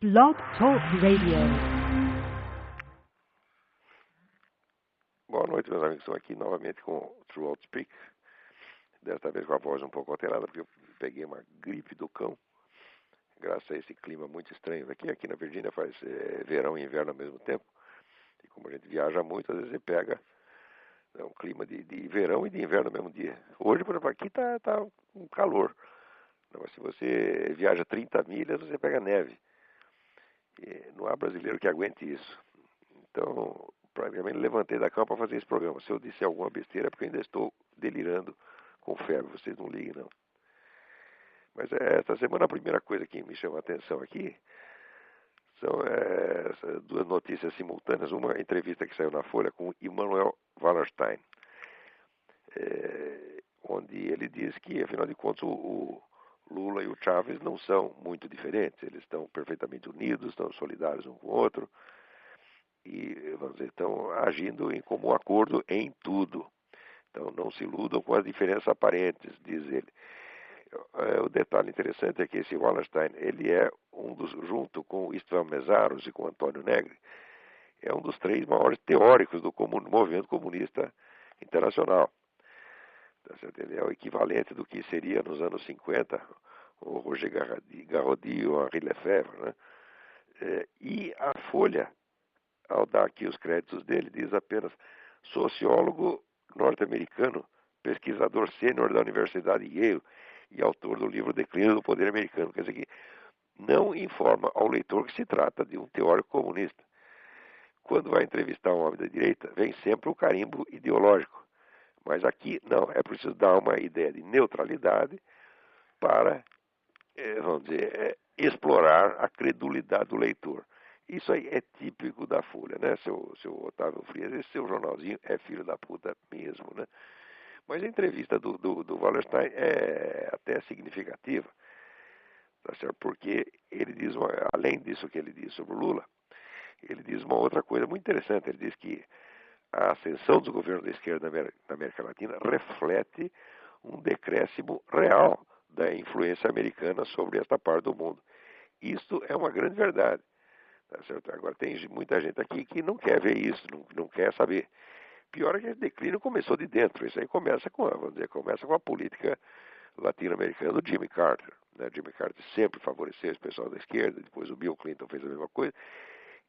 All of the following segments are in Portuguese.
Blog Talk Radio. Boa noite, meus amigos. Estou aqui novamente com o True Outspeak. Desta vez com a voz um pouco alterada, porque eu peguei uma gripe do cão. Graças a esse clima muito estranho aqui na Virgínia faz verão e inverno ao mesmo tempo. E como a gente viaja muito, às vezes você pega um clima de verão e de inverno no mesmo dia. Hoje, por exemplo, aqui tá um calor. Mas se você viaja 30 milhas, você pega neve. E não há brasileiro que aguente isso. Então, praticamente levantei da cama para fazer esse programa. Se eu disser alguma besteira é porque eu ainda estou delirando com febre. Vocês não liguem, não. Mas esta semana a primeira coisa que me chama a atenção aqui são essas duas notícias simultâneas. Uma entrevista que saiu na Folha com Immanuel Wallerstein, onde ele diz que, afinal de contas, o Lula e o Chávez não são muito diferentes. Eles estão perfeitamente unidos, estão solidários um com o outro e, vamos dizer, estão agindo em comum acordo em tudo. Então, não se iludam com as diferenças aparentes, diz ele. O detalhe interessante é que esse Wallerstein, ele é junto com Istvan Meszaros e com Antônio Negri, é um dos três maiores teóricos do movimento comunista internacional. Ele é o equivalente do que seria nos anos 50 o Roger Garaudy ou Henri Lefebvre, né? E a Folha, ao dar aqui os créditos dele, diz apenas sociólogo norte-americano, pesquisador sênior da Universidade Yale e autor do livro Declínio do Poder Americano. Quer dizer que não informa ao leitor que se trata de um teórico comunista. Quando vai entrevistar um homem da direita, vem sempre o carimbo ideológico. Mas aqui, não, é preciso dar uma ideia de neutralidade para, vamos dizer, explorar a credulidade do leitor. Isso aí é típico da Folha, né, seu Otávio Frias? Esse seu jornalzinho é filho da puta mesmo, né? Mas a entrevista do Wallerstein é até significativa, tá certo? Porque ele diz, além disso que ele diz sobre o Lula, ele diz uma outra coisa muito interessante. Ele diz que a ascensão dos governos da esquerda na América Latina reflete um decréscimo real da influência americana sobre esta parte do mundo. Isto é uma grande verdade. Tá certo? Agora, tem muita gente aqui que não quer ver isso, não quer saber. Pior é que esse declínio começou de dentro. Isso aí começa com a política latino-americana do Jimmy Carter. Né? Jimmy Carter sempre favoreceu esse pessoal da esquerda, depois o Bill Clinton fez a mesma coisa.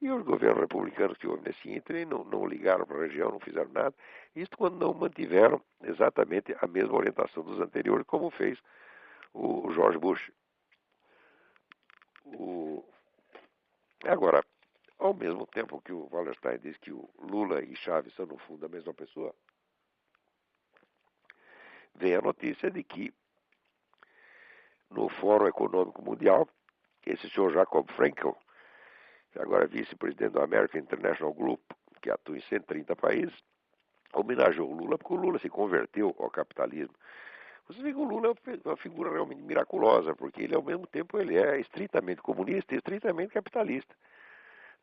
E os governos republicanos que houve nesse ínterim não ligaram para a região, não fizeram nada. Isso quando não mantiveram exatamente a mesma orientação dos anteriores, como fez o George Bush. Agora, ao mesmo tempo que o Wallerstein diz que o Lula e Chávez são, no fundo, a mesma pessoa, vem a notícia de que no Fórum Econômico Mundial, esse senhor Jacob Frenkel, que agora é vice-presidente do American International Group, que atua em 130 países, homenageou o Lula porque o Lula se converteu ao capitalismo. Você vê que o Lula é uma figura realmente miraculosa, porque ele, ao mesmo tempo, ele é estritamente comunista e estritamente capitalista.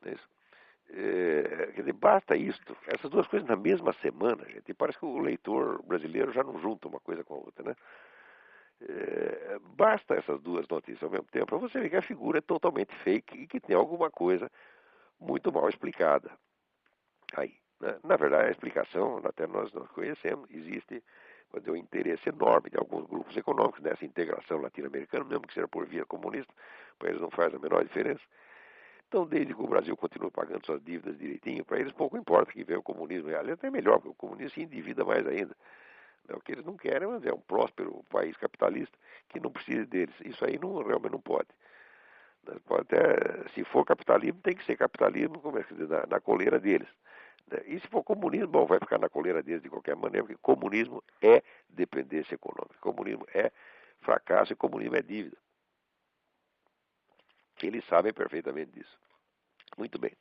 Quer dizer, basta isto, essas duas coisas na mesma semana, gente, e parece que o leitor brasileiro já não junta uma coisa com a outra, né? Basta essas duas notícias ao mesmo tempo para você ver que a figura é totalmente fake e que tem alguma coisa muito mal explicada aí, né? Na verdade, a explicação, até nós conhecemos, existe um interesse enorme de alguns grupos econômicos nessa integração latino-americana, mesmo que seja por via comunista, para eles não faz a menor diferença. Então, desde que o Brasil continue pagando suas dívidas direitinho, para eles pouco importa que venha o comunismo. Aliás, até melhor, porque o comunismo se endivida mais ainda. O que eles não querem é um próspero país capitalista que não precise deles. Isso aí realmente não pode. Pode até, se for capitalismo, tem que ser capitalismo, como é que diz, na coleira deles. E se for comunismo, bom, vai ficar na coleira deles de qualquer maneira, porque comunismo é dependência econômica, comunismo é fracasso e comunismo é dívida. Eles sabem perfeitamente disso. Muito bem.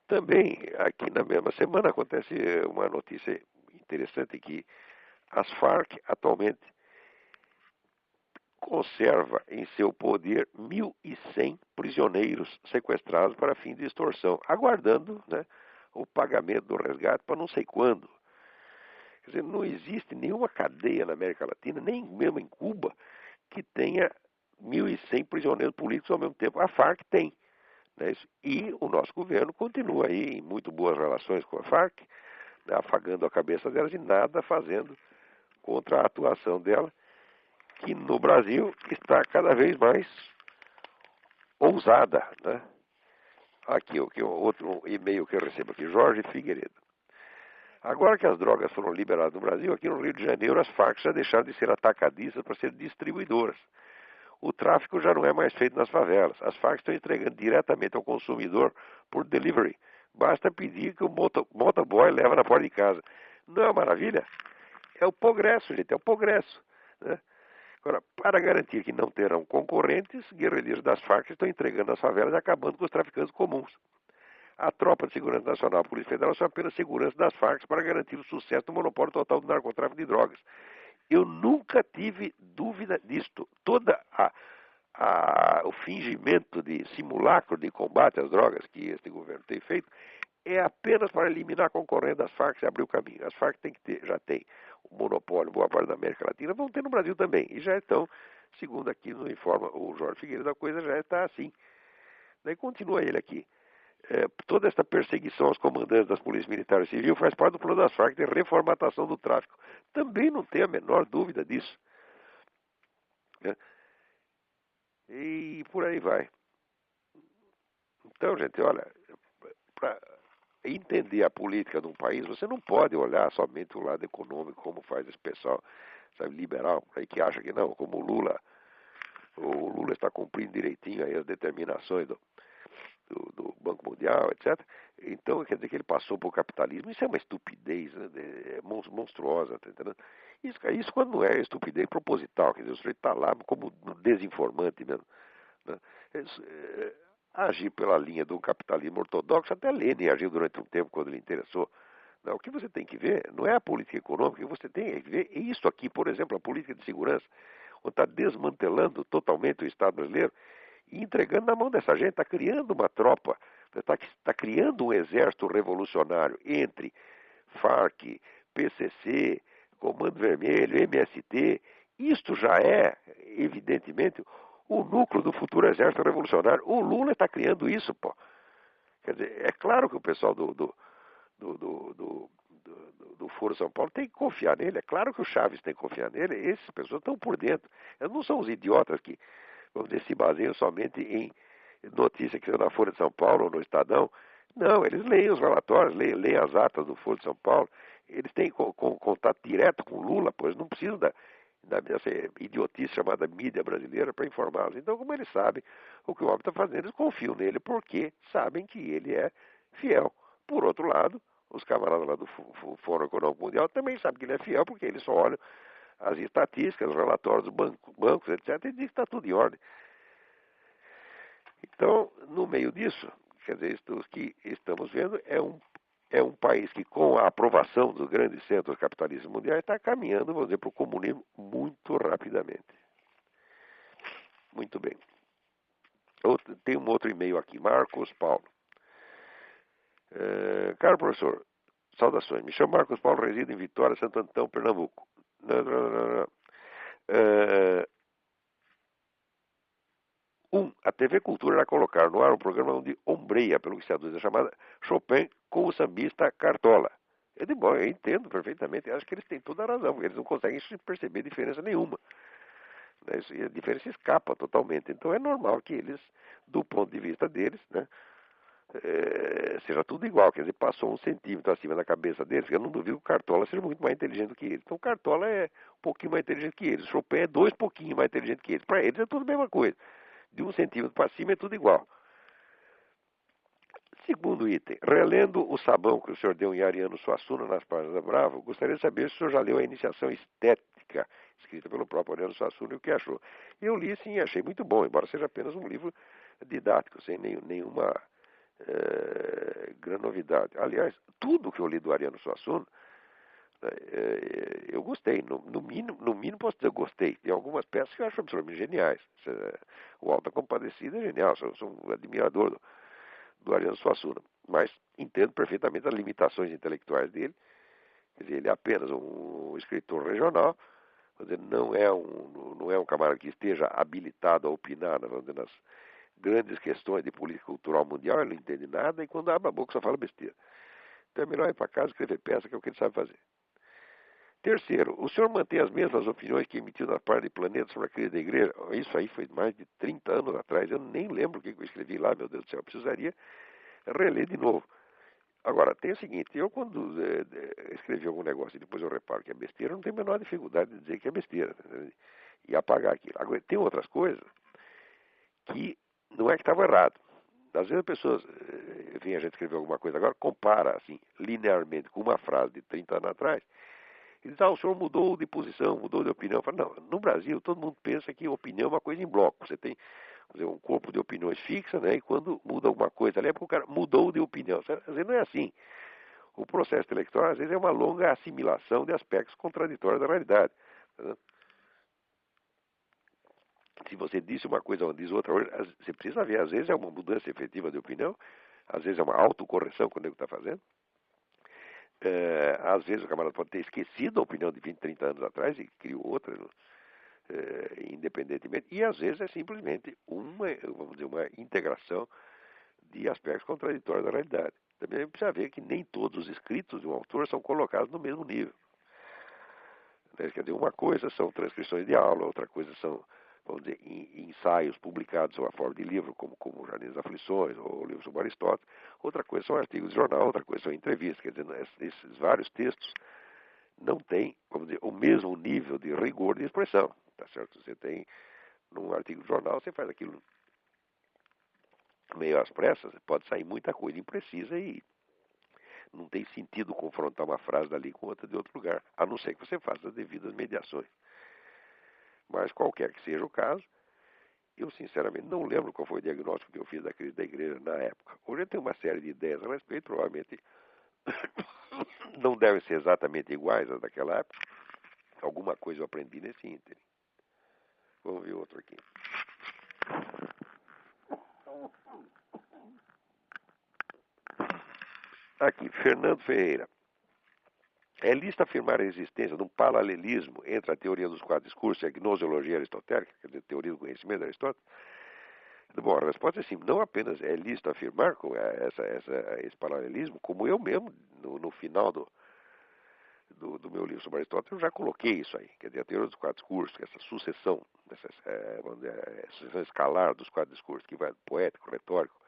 Também, aqui na mesma semana, acontece uma notícia interessante que as Farc atualmente conserva em seu poder 1.100 prisioneiros sequestrados para fim de extorsão, aguardando, né, o pagamento do resgate para não sei quando. Quer dizer, não existe nenhuma cadeia na América Latina, nem mesmo em Cuba, que tenha 1.100 prisioneiros políticos ao mesmo tempo. A Farc tem. Né? E o nosso governo continua aí em muito boas relações com a Farc, né? Afagando a cabeça delas e nada fazendo contra a atuação dela, que no Brasil está cada vez mais ousada. Né? Aqui, outro e-mail que eu recebo aqui, Jorge Figueiredo. Agora que as drogas foram liberadas no Brasil, aqui no Rio de Janeiro, as Farc já deixaram de ser atacadistas para ser distribuidoras. O tráfico já não é mais feito nas favelas. As Farc estão entregando diretamente ao consumidor por delivery. Basta pedir que o motoboy leva na porta de casa. Não é uma maravilha? É o progresso, gente, é o progresso. Né? Agora, para garantir que não terão concorrentes, guerrilheiros das Farc estão entregando as favelas e acabando com os traficantes comuns. A Tropa de Segurança Nacional, a Polícia Federal, são apenas segurança das Farc para garantir o sucesso do monopólio total do narcotráfico de drogas. Eu nunca tive dúvida disto. O fingimento de simulacro de combate às drogas que este governo tem feito é apenas para eliminar a concorrência das Farc e abrir o caminho. As Farc já tem o monopólio, boa parte da América Latina, vão ter no Brasil também. E já estão, segundo aqui nos informa o Jorge Figueiredo, a coisa já está assim. Daí continua ele aqui. Toda esta perseguição aos comandantes das polícias militares e civil faz parte do plano das Farc de reformatação do tráfico. Também não tenho a menor dúvida disso. Né? E por aí vai. Então, gente, olha, para entender a política de um país, você não pode olhar somente o lado econômico, como faz esse pessoal, sabe, liberal, aí que acha que não, como o Lula está cumprindo direitinho aí as determinações do Banco Mundial, etc. Então, quer dizer que ele passou por capitalismo. Isso é uma estupidez, né? Monstruosa, tá entendendo? Isso quando não é estupidez proposital, quer dizer, o sujeito está lá como desinformante mesmo. Né? Agir pela linha do capitalismo ortodoxo, até Lenin agiu durante um tempo quando lhe interessou. Não, o que você tem que ver não é a política econômica, o que você tem que ver é isso aqui, por exemplo, a política de segurança, onde está desmantelando totalmente o Estado brasileiro e entregando na mão dessa gente, está criando uma tropa, está criando um exército revolucionário entre Farc, PCC, Comando Vermelho, MST. Isto já é, evidentemente, o núcleo do futuro exército revolucionário. O Lula está criando isso, pô. Quer dizer, é claro que o pessoal do Foro São Paulo tem que confiar nele. É claro que o Chaves tem que confiar nele. Essas pessoas estão por dentro. Eles não são os idiotas que, vamos dizer, se baseiam somente em notícia que saiu na Folha de São Paulo ou no Estadão. Não, eles leem os relatórios, leem as atas do Foro de São Paulo. Eles têm contato direto com o Lula, pois não precisam dessa idiotice chamada mídia brasileira para informá-los. Então, como eles sabem o que o homem está fazendo, eles confiam nele porque sabem que ele é fiel. Por outro lado, os camaradas lá do Fórum Econômico Mundial também sabem que ele é fiel porque eles só olham as estatísticas, os relatórios dos bancos, etc., e dizem que está tudo em ordem. Então, no meio disso, quer dizer, isso que estamos vendo é um país que, com a aprovação dos grandes centros capitalistas mundiais, está caminhando, vamos dizer, para o comunismo muito rapidamente. Muito bem. Tem um outro e-mail aqui, Marcos Paulo. Caro professor, saudações. Me chamo Marcos Paulo, resido em Vitória, Santo Antão, Pernambuco. A TV Cultura irá colocar no ar um programa onde ombreia, pelo que se aduz, a chamada Chopin com o sambista Cartola. Eu entendo perfeitamente, acho que eles têm toda a razão, eles não conseguem perceber diferença nenhuma. A diferença escapa totalmente. Então é normal que eles, do ponto de vista deles, né, seja tudo igual. Quer dizer, passou 1 centímetro acima da cabeça deles. Eu não duvido que o Cartola seja muito mais inteligente do que eles. Então o Cartola é um pouquinho mais inteligente que eles. O Chopin é 2 pouquinho mais inteligente que eles. Para eles é tudo a mesma coisa. De 1 centímetro para cima é tudo igual. Segundo item, relendo o sabão que o senhor deu em Ariano Suassuna nas páginas da Bravo, gostaria de saber se o senhor já leu a Iniciação Estética, escrita pelo próprio Ariano Suassuna, e o que achou. Eu li sim, achei muito bom, embora seja apenas um livro didático, sem nenhuma grande novidade. Aliás, tudo que eu li do Ariano Suassuna, eu gostei. No mínimo posso dizer gostei. Tem algumas peças que eu acho absolutamente geniais. O Alta Compadecida é genial, sou um admirador do Ariano Suassuna, mas entendo perfeitamente as limitações intelectuais dele. Quer dizer, ele é apenas um escritor regional, Quer dizer, não é um camarada que esteja habilitado a opinar, vamos dizer, nas grandes questões de política cultural mundial, ele não entende nada e quando abre a boca só fala besteira. Então é melhor ir para casa e escrever peça, que é o que ele sabe fazer. Terceiro, o senhor mantém as mesmas opiniões que emitiu na parte de Planeta sobre a crise da igreja? Isso aí foi mais de 30 anos atrás, eu nem lembro o que eu escrevi lá, meu Deus do céu, eu precisaria reler de novo. Agora, tem o seguinte, eu quando escrevi algum negócio e depois eu reparo que é besteira, eu não tenho a menor dificuldade de dizer que é besteira, né? E apagar aquilo. Agora, tem outras coisas que não é que estava errado. Às vezes as pessoas, vem a gente escrever alguma coisa agora, compara assim, linearmente com uma frase de 30 anos atrás, e diz, o senhor mudou de posição, mudou de opinião. Eu falo, não, no Brasil todo mundo pensa que opinião é uma coisa em bloco. Você tem um corpo de opiniões fixa, né? E quando muda alguma coisa ali é porque o cara mudou de opinião. Às vezes não é assim. O processo eleitoral, às vezes, é uma longa assimilação de aspectos contraditórios da realidade. Né? Se você disse uma coisa ou diz outra, você precisa ver, às vezes é uma mudança efetiva de opinião, às vezes é uma autocorreção que o nego está fazendo. Às vezes o camarada pode ter esquecido a opinião de 20, 30 anos atrás e criou outra, independentemente. E às vezes é simplesmente vamos dizer, uma integração de aspectos contraditórios da realidade. Também precisa ver que nem todos os escritos de um autor são colocados no mesmo nível. Quer dizer, uma coisa são transcrições de aula, outra coisa são, vamos dizer, ensaios publicados sob a forma de livro, como o Jardim das Aflições ou o livro sobre Aristóteles. Outra coisa são artigos de jornal, outra coisa são entrevistas. Quer dizer, esses vários textos não têm, vamos dizer, o mesmo nível de rigor de expressão. Tá certo? Você tem, num artigo de jornal, você faz aquilo meio às pressas, pode sair muita coisa imprecisa e não tem sentido confrontar uma frase dali com outra de outro lugar, a não ser que você faça as devidas mediações. Mas qualquer que seja o caso, eu sinceramente não lembro qual foi o diagnóstico que eu fiz da crise da igreja na época. Hoje eu tenho uma série de ideias a respeito, provavelmente não devem ser exatamente iguais às daquela época. Alguma coisa eu aprendi nesse ínterim. Vamos ver outro aqui. Aqui, Fernando Ferreira. É lícito afirmar a existência de um paralelismo entre a teoria dos quatro discursos e a gnoseologia aristotélica, quer dizer, a teoria do conhecimento de Aristóteles? Bom, a resposta é sim. Não apenas é lícito afirmar esse paralelismo, como eu mesmo, no final do meu livro sobre Aristóteles, eu já coloquei isso aí. Quer dizer, a teoria dos quatro discursos, essa sucessão, sucessão escalar dos quatro discursos, que vai do poético, retórico,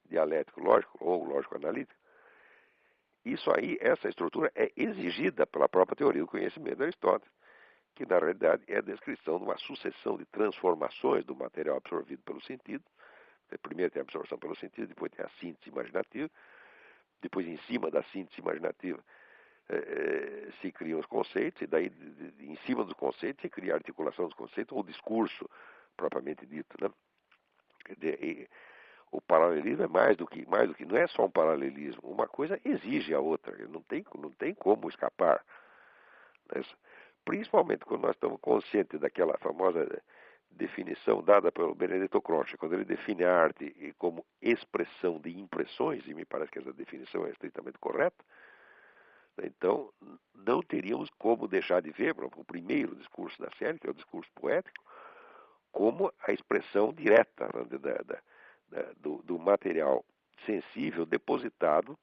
dialético, lógico ou lógico-analítico. Isso aí, essa estrutura é exigida pela própria teoria do conhecimento de Aristóteles, que na realidade é a descrição de uma sucessão de transformações do material absorvido pelo sentido. Primeiro tem a absorção pelo sentido, depois tem a síntese imaginativa, depois em cima da síntese imaginativa se criam os conceitos, e daí em cima dos conceitos se cria a articulação dos conceitos, ou o discurso propriamente dito. Né? Quer dizer, o paralelismo é mais do que, não é só um paralelismo, uma coisa exige a outra, não tem como escapar. Né? Principalmente quando nós estamos conscientes daquela famosa definição dada pelo Benedetto Croce, quando ele define a arte como expressão de impressões, e me parece que essa definição é estritamente correta. Então, não teríamos como deixar de ver, o primeiro discurso da série, que é o discurso poético, como a expressão direta, né, do material sensível depositado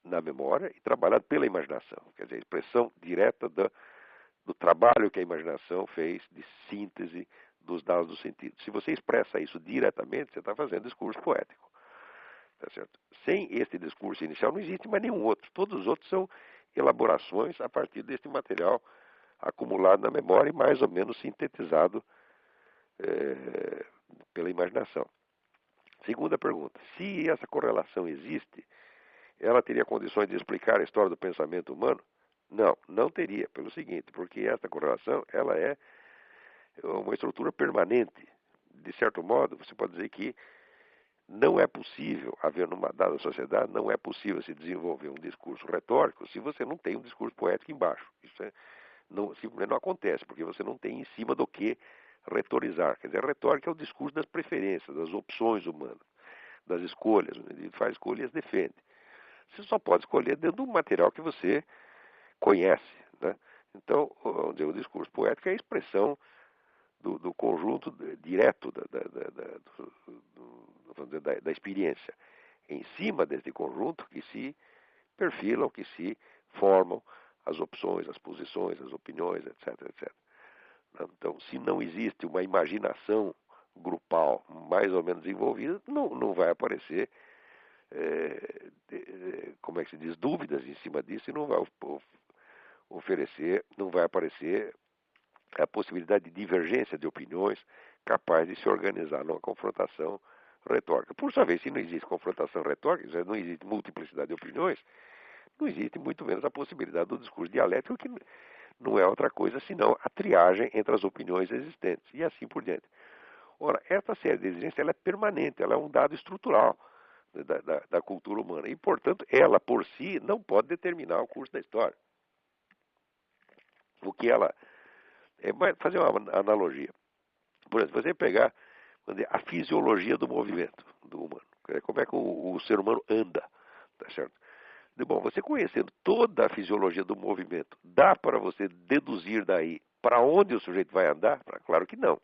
na memória e trabalhado pela imaginação. Quer dizer, a expressão direta do trabalho que a imaginação fez de síntese dos dados do sentido. Se você expressa isso diretamente, você está fazendo discurso poético. Tá certo? Sem este discurso inicial não existe mais nenhum outro. Todos os outros são elaborações a partir deste material acumulado na memória e mais ou menos sintetizado pela imaginação. Segunda pergunta. Se essa correlação existe, ela teria condições de explicar a história do pensamento humano? Não, não teria. Pelo seguinte, porque essa correlação ela é uma estrutura permanente. De certo modo, você pode dizer que não é possível haver numa dada sociedade, não é possível se desenvolver um discurso retórico se você não tem um discurso poético embaixo. Isso simplesmente não acontece, porque você não tem em cima do que retorizar. Quer dizer, a retórica é o discurso das preferências, das opções humanas, das escolhas. Ele faz escolhas e as defende. Você só pode escolher dentro do material que você conhece. Né? Então, vamos dizer, o discurso poético é a expressão do conjunto direto vamos dizer, da experiência. Em cima desse conjunto que se perfilam, que se formam as opções, as posições, as opiniões, etc, etc. Então, se não existe uma imaginação grupal mais ou menos envolvida, não vai aparecer, como é que se diz, dúvidas em cima disso e não vai oferecer, não vai aparecer a possibilidade de divergência de opiniões capaz de se organizar numa confrontação retórica. Por sua vez, se não existe confrontação retórica, não existe multiplicidade de opiniões, não existe muito menos a possibilidade do discurso dialético, que não é outra coisa senão a triagem entre as opiniões existentes, e assim por diante. Ora, essa série de exigências ela é permanente, ela é um dado estrutural da cultura humana, e, portanto, ela por si não pode determinar o curso da história. O que ela... fazer uma analogia. Por exemplo, você pegar a fisiologia do movimento do humano, como é que o ser humano anda, tá certo? Bom, você conhecendo toda a fisiologia do movimento, dá para você deduzir daí para onde o sujeito vai andar? Claro que não.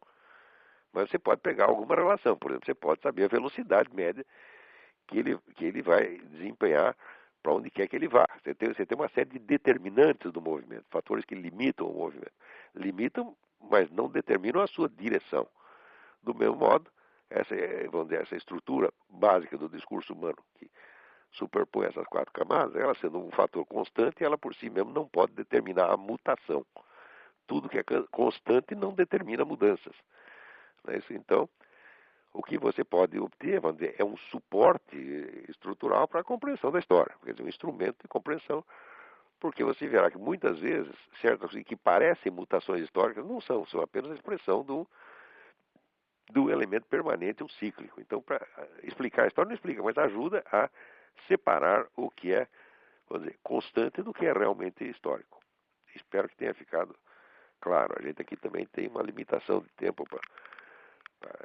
Mas você pode pegar alguma relação. Por exemplo, você pode saber a velocidade média que ele vai desempenhar para onde quer que ele vá. Você tem uma série de determinantes do movimento, fatores que limitam o movimento. Limitam, mas não determinam a sua direção. Do mesmo modo, vamos dizer, essa estrutura básica do discurso humano, que superpõe essas 4 camadas, ela sendo um fator constante, ela por si mesmo não pode determinar a mutação. Tudo que é constante não determina mudanças. Então, o que você pode obter, vamos dizer, é um suporte estrutural para a compreensão da história, quer dizer, um instrumento de compreensão, porque você verá que muitas vezes certas coisas que parecem mutações históricas não são apenas a expressão do elemento permanente, um cíclico. Então, para explicar a história, não explica, mas ajuda a separar o que é, vamos dizer, constante do que é realmente histórico. Espero que tenha ficado claro. A gente aqui também tem uma limitação de tempo para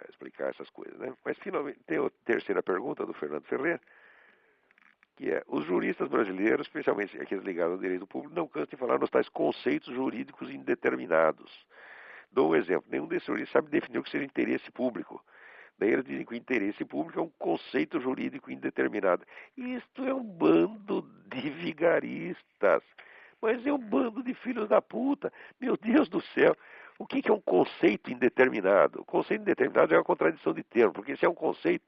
explicar essas coisas, né? Mas, finalmente, tem a terceira pergunta do Fernando Ferreira, que é: os juristas brasileiros, especialmente aqueles ligados ao direito público, não cansam de falar nos tais conceitos jurídicos indeterminados. Dou um exemplo: nenhum desses juristas sabe definir o que seja interesse público. Daí eles dizem que o interesse público é um conceito jurídico indeterminado. Isto é um bando de vigaristas. Mas é um bando de filhos da puta. Meu Deus do céu. O que é um conceito indeterminado? O conceito indeterminado é uma contradição de termo, porque se é um conceito,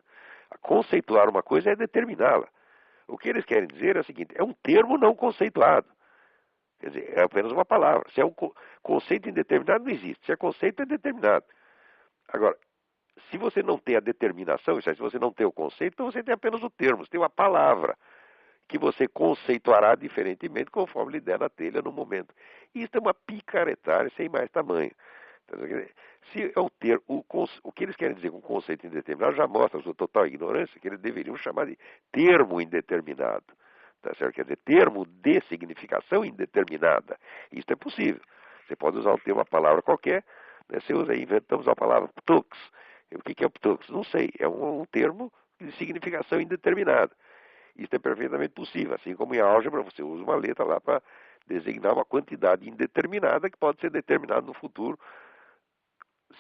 conceituar uma coisa é determiná-la. O que eles querem dizer é o seguinte: é um termo não conceituado. Quer dizer, é apenas uma palavra. Se é um conceito indeterminado, não existe. Se é conceito, é determinado. Agora, se você não tem a determinação, isso é, se você não tem o conceito, então você tem apenas o termo, você tem uma palavra que você conceituará diferentemente conforme lhe der na telha no momento. Isso é uma picaretagem sem mais tamanho. Se é o que eles querem dizer com conceito indeterminado já mostra a sua total ignorância, que eles deveriam chamar de termo indeterminado. Tá certo? Quer dizer, termo de significação indeterminada. Isso é possível. Você pode usar uma palavra qualquer, né? Você usa aí, inventamos a palavra ptux. O que é ptux? Não sei. É um termo de significação indeterminada. Isso é perfeitamente possível. Assim como em álgebra, você usa uma letra lá para designar uma quantidade indeterminada que pode ser determinada no futuro.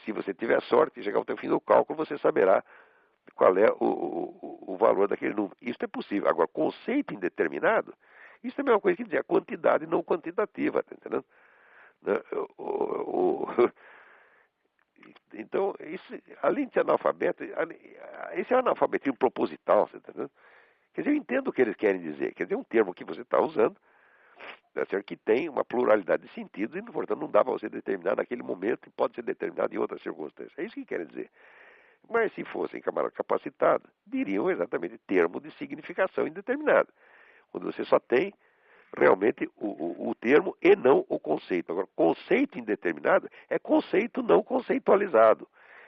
Se você tiver sorte e chegar ao fim do cálculo, você saberá qual é o valor daquele número. Isso é possível. Agora, conceito indeterminado, isso também é uma coisa que diz a quantidade não quantitativa, tá entendendo? Então, isso, além de ser analfabeto, esse é um analfabetismo proposital, tá entendendo? Quer dizer, eu entendo o que eles querem dizer. Quer dizer, um termo que você está usando, tá certo, que tem uma pluralidade de sentidos e, portanto, não dá para você determinar naquele momento e pode ser determinado em outras circunstâncias. É isso que querem dizer. Mas se fossem camaradas capacitados, diriam exatamente termo de significação indeterminada, onde você só tem realmente o termo e não o conceito. Agora, conceito indeterminado é conceito não conceitualizado.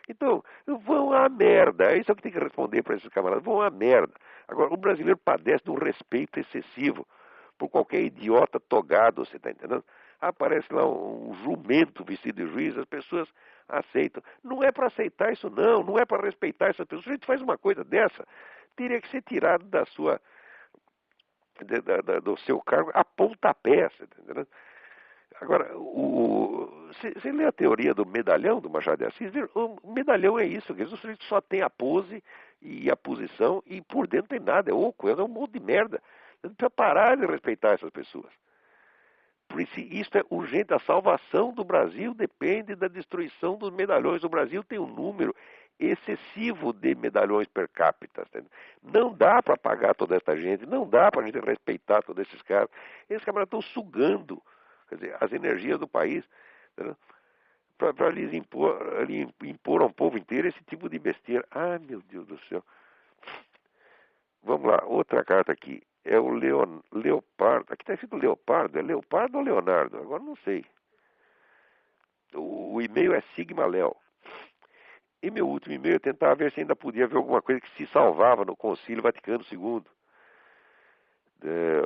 Então, vão à merda. É isso que tem que responder para esses camaradas. Vão à merda. Agora, o brasileiro padece de um respeito excessivo por qualquer idiota togado, você está entendendo? Aparece lá um jumento vestido de juiz, as pessoas aceitam. Não é para aceitar isso, não. Não é para respeitar essas pessoas. Se a gente faz uma coisa dessa, teria que ser tirado do seu cargo a pontapé, você está entendendo? Agora, você lê a teoria do medalhão do Machado de Assis, o medalhão é isso, que o sujeito só tem a pose e a posição e por dentro tem nada, é oco, é um monte de merda. Você precisa parar de respeitar essas pessoas. Por isso é urgente, a salvação do Brasil depende da destruição dos medalhões. O Brasil tem um número excessivo de medalhões per capita. Não dá para pagar toda essa gente, não dá para a gente respeitar todos esses caras. Esses caras estão sugando, quer dizer, as energias do país para lhes impor ao povo inteiro esse tipo de besteira. Ai, meu Deus do céu. Vamos lá, outra carta aqui. É o Leopardo. Aqui está escrito Leopardo. É Leopardo ou Leonardo? Agora não sei. O e-mail é Sigma Léo. E meu último e-mail eu tentava ver se ainda podia ver alguma coisa que se salvava no Concílio Vaticano II.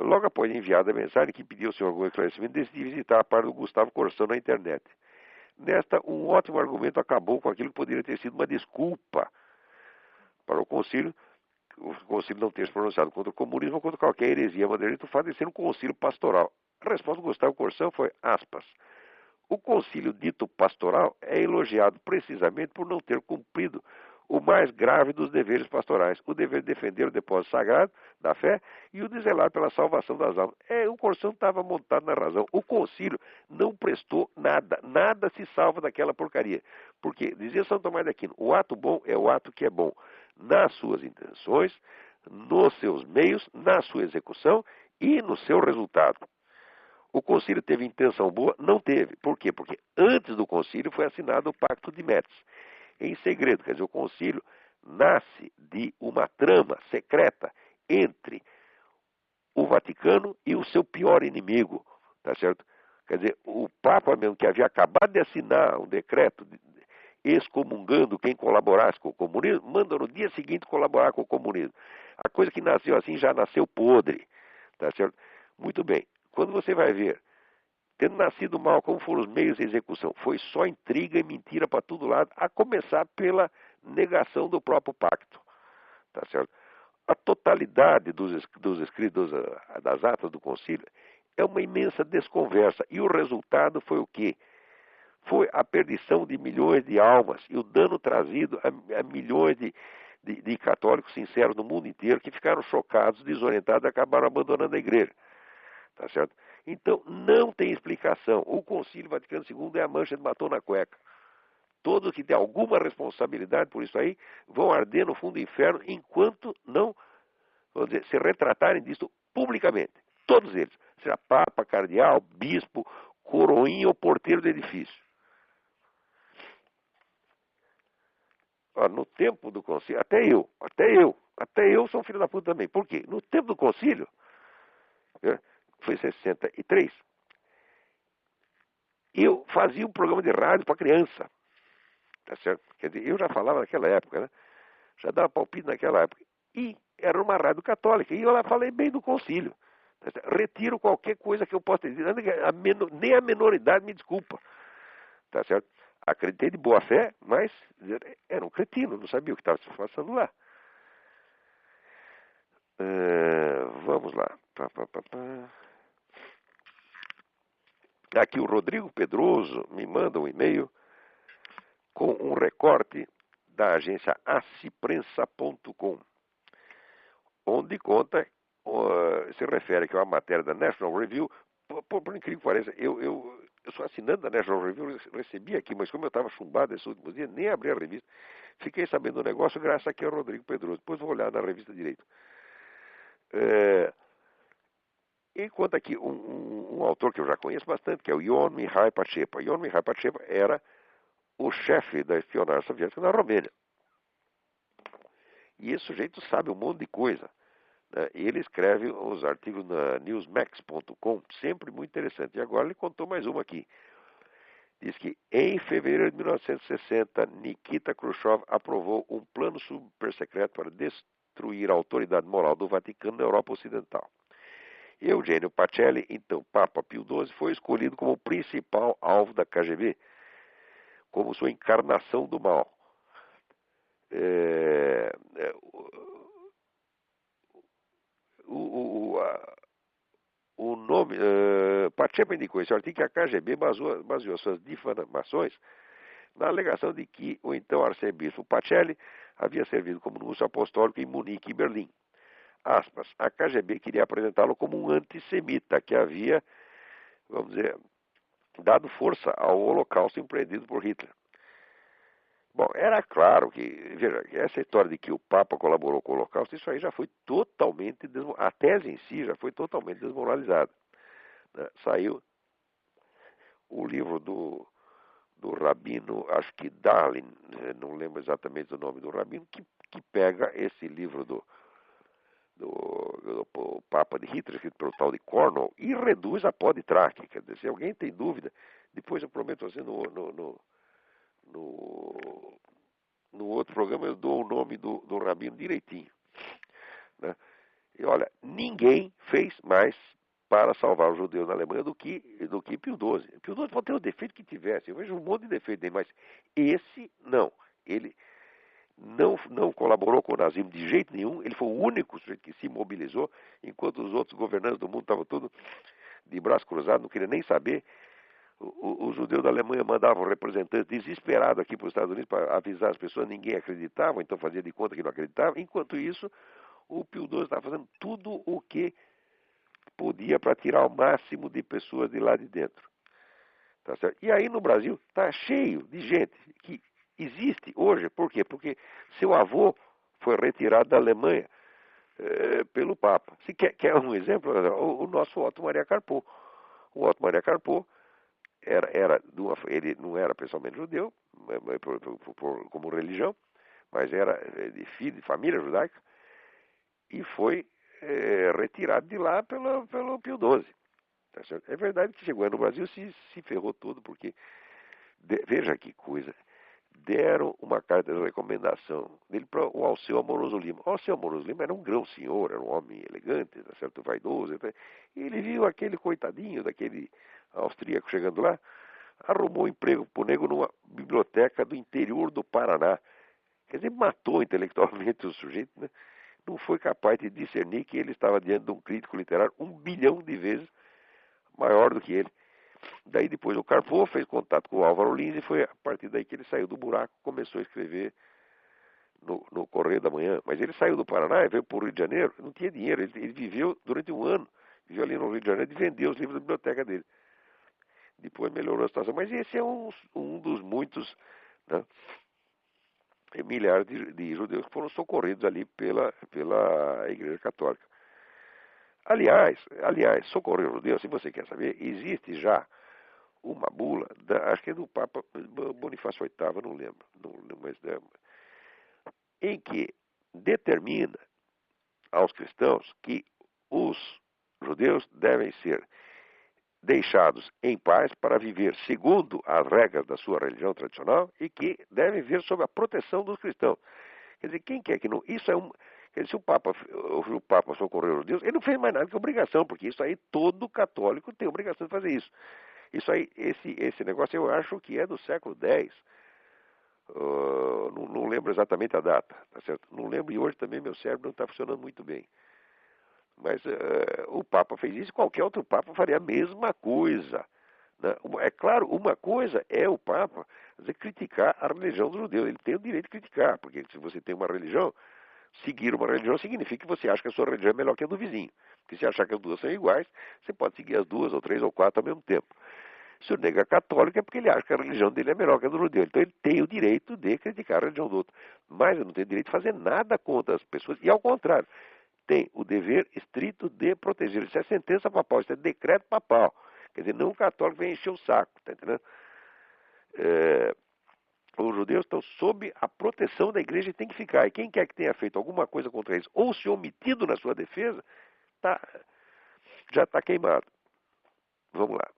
Logo após enviada a mensagem que pediu ao senhor algum esclarecimento, decidi visitar a parte do Gustavo Corsão na internet. Nesta, um ótimo argumento acabou com aquilo que poderia ter sido uma desculpa para o concílio não ter se pronunciado contra o comunismo ou contra qualquer heresia madeirista, o fato de ser um concílio pastoral. A resposta do Gustavo Corsão foi, aspas, o concílio dito pastoral é elogiado precisamente por não ter cumprido o mais grave dos deveres pastorais, o dever de defender o depósito sagrado da fé e o de zelar pela salvação das almas. O Corsão estava montado na razão. O concílio não prestou nada, nada se salva daquela porcaria. Porque, dizia São Tomás de Aquino, o ato bom é o ato que é bom nas suas intenções, nos seus meios, na sua execução e no seu resultado. O concílio teve intenção boa? Não teve. Por quê? Porque antes do concílio foi assinado o Pacto de Metz, em segredo. Quer dizer, o concílio nasce de uma trama secreta entre o Vaticano e o seu pior inimigo, tá certo? Quer dizer, o Papa mesmo, que havia acabado de assinar um decreto excomungando quem colaborasse com o comunismo, manda no dia seguinte colaborar com o comunismo. A coisa que nasceu assim já nasceu podre, tá certo? Muito bem. Quando você vai ver, tendo nascido mal, como foram os meios de execução, foi só intriga e mentira para todo lado, a começar pela negação do próprio pacto, tá certo? A totalidade dos escritos das atas do concílio é uma imensa desconversa. E o resultado foi o quê? Foi a perdição de milhões de almas e o dano trazido a milhões de católicos sinceros no mundo inteiro que ficaram chocados, desorientados e acabaram abandonando a igreja. Tá certo? Então, não tem explicação. O Concílio Vaticano II é a mancha de batom na cueca. Todos que têm alguma responsabilidade por isso aí vão arder no fundo do inferno enquanto não, vamos dizer, se retratarem disso publicamente. Todos eles. Seja Papa, Cardeal, Bispo, Coroinha ou Porteiro do edifício. No tempo do concílio, até eu sou um filho da puta também. Por quê? No tempo do concílio, foi em 63, eu fazia um programa de rádio para criança. Tá certo? Quer dizer, eu já falava naquela época, né? Já dava palpite naquela época. E era uma rádio católica. E eu lá falei bem do concílio. Retiro qualquer coisa que eu possa dizer. Nem a menoridade me desculpa. Tá certo? Acreditei de boa fé, mas era um cretino, não sabia o que estava se passando lá. Vamos lá. Aqui o Rodrigo Pedroso me manda um e-mail com um recorte da agência aciprensa.com, onde conta, se refere que é uma matéria da National Review. Por incrível que pareça, eu sou assinante da National Review, recebi aqui, mas como eu estava chumbado esses últimos dias, nem abri a revista. Fiquei sabendo do negócio graças aqui ao Rodrigo Pedroso. Depois vou olhar na revista direito. E conta aqui um autor que eu já conheço bastante, que é o Ion Mihai Pacepa. Ion Mihai Pacepa era o chefe da espionagem soviética na Romênia. E esse sujeito sabe um monte de coisa. Né? Ele escreve os artigos na newsmax.com, sempre muito interessante. E agora ele contou mais uma aqui. Diz que em fevereiro de 1960, Nikita Khrushchev aprovou um plano supersecreto para destruir a autoridade moral do Vaticano na Europa Ocidental. Eugênio Pacelli, então Papa Pio XII, foi escolhido como o principal alvo da KGB, como sua encarnação do mal. O nome Pacheco indicou esse artigo que a KGB baseou suas difamações na alegação de que o então arcebispo Pacelli havia servido como núncio apostólico em Munique e Berlim. Aspas, a KGB queria apresentá-lo como um antissemita que havia, vamos dizer, dado força ao holocausto empreendido por Hitler. Bom, era claro que, veja, essa história de que o Papa colaborou com o Holocausto, isso aí já foi totalmente, a tese em si já foi totalmente desmoralizada. Né? Saiu o livro do rabino, acho que Darlin, não lembro exatamente o nome do rabino, que pega esse livro do Papa de Hitler, escrito pelo tal de Cornwall, e reduz a pó de traque. Quer dizer, se alguém tem dúvida, depois eu prometo assim no outro programa eu dou o nome do rabino direitinho. Né? E olha, ninguém fez mais para salvar os judeus na Alemanha do que Pio XII. Pio XII pode ter o defeito que tivesse, eu vejo um monte de defeito dele, mas esse não. Ele não colaborou com o nazismo de jeito nenhum, ele foi o único sujeito que se mobilizou, enquanto os outros governantes do mundo estavam todos de braço cruzado, não queriam nem saber. Os judeus da Alemanha mandavam representantes desesperados aqui para os Estados Unidos para avisar as pessoas, ninguém acreditava, então fazia de conta que não acreditava. Enquanto isso, o Pio XII estava fazendo tudo o que podia para tirar o máximo de pessoas de lá de dentro. Tá certo? E aí no Brasil está cheio de gente que existe hoje. Por quê? Porque seu avô foi retirado da Alemanha pelo Papa. Se quer um exemplo, o nosso Otto Maria Carpo. O Otto Maria Carpo ele não era pessoalmente judeu, como religião, mas era de filho de família judaica, e foi retirado de lá pelo Pio XII. Tá certo? É verdade que chegou no Brasil se ferrou todo, porque, veja que coisa, deram uma carta de recomendação dele para o Alceu Amoroso Lima. O Alceu Amoroso Lima era um grão senhor, era um homem elegante, tá certo? Vaidoso, e ele viu aquele coitadinho daquele austríaco chegando lá, arrumou um emprego para o nego numa biblioteca do interior do Paraná. Quer dizer, matou intelectualmente o sujeito, né? Não foi capaz de discernir que ele estava diante de um crítico literário 1 bilhão de vezes maior do que ele. Daí depois o Carpo fez contato com o Álvaro Lins e foi a partir daí que ele saiu do buraco e começou a escrever no Correio da Manhã. Mas ele saiu do Paraná e veio para o Rio de Janeiro, não tinha dinheiro, ele viveu durante um ano, viveu ali no Rio de Janeiro e vendeu os livros da biblioteca dele. Depois melhorou a situação, mas esse é um dos muitos, né, milhares de judeus que foram socorridos ali pela Igreja Católica. Aliás, socorrer os judeus, se você quer saber, existe já uma bula, acho que é do Papa Bonifácio VIII, não lembro, mas, em que determina aos cristãos que os judeus devem ser deixados em paz para viver segundo as regras da sua religião tradicional e que devem viver sob a proteção dos cristãos. Quer dizer, quem quer que não... Isso é um... Quer dizer, se o Papa socorreu os judeus, ele não fez mais nada que obrigação, porque isso aí todo católico tem obrigação de fazer isso. Isso aí, esse negócio eu acho que é do século X. Não lembro exatamente a data, tá certo? Não lembro e hoje também meu cérebro não está funcionando muito bem. Mas o Papa fez isso, qualquer outro Papa faria a mesma coisa. Né? É claro, uma coisa é o Papa criticar a religião dos judeus. Ele tem o direito de criticar, porque se você tem uma religião, seguir uma religião significa que você acha que a sua religião é melhor que a do vizinho. Porque se achar que as duas são iguais, você pode seguir as duas, ou três, ou quatro ao mesmo tempo. Se o nego é católico é porque ele acha que a religião dele é melhor que a do judeu. Então ele tem o direito de criticar a religião do outro. Mas ele não tem o direito de fazer nada contra as pessoas. E ao contrário, tem o dever estrito de proteger. Isso é sentença papal, isso é decreto papal. Quer dizer, não o católico vem encher o saco, tá entendendo? Os judeus estão sob a proteção da igreja e tem que ficar. E quem quer que tenha feito alguma coisa contra eles ou se omitido na sua defesa, já está queimado. Vamos lá.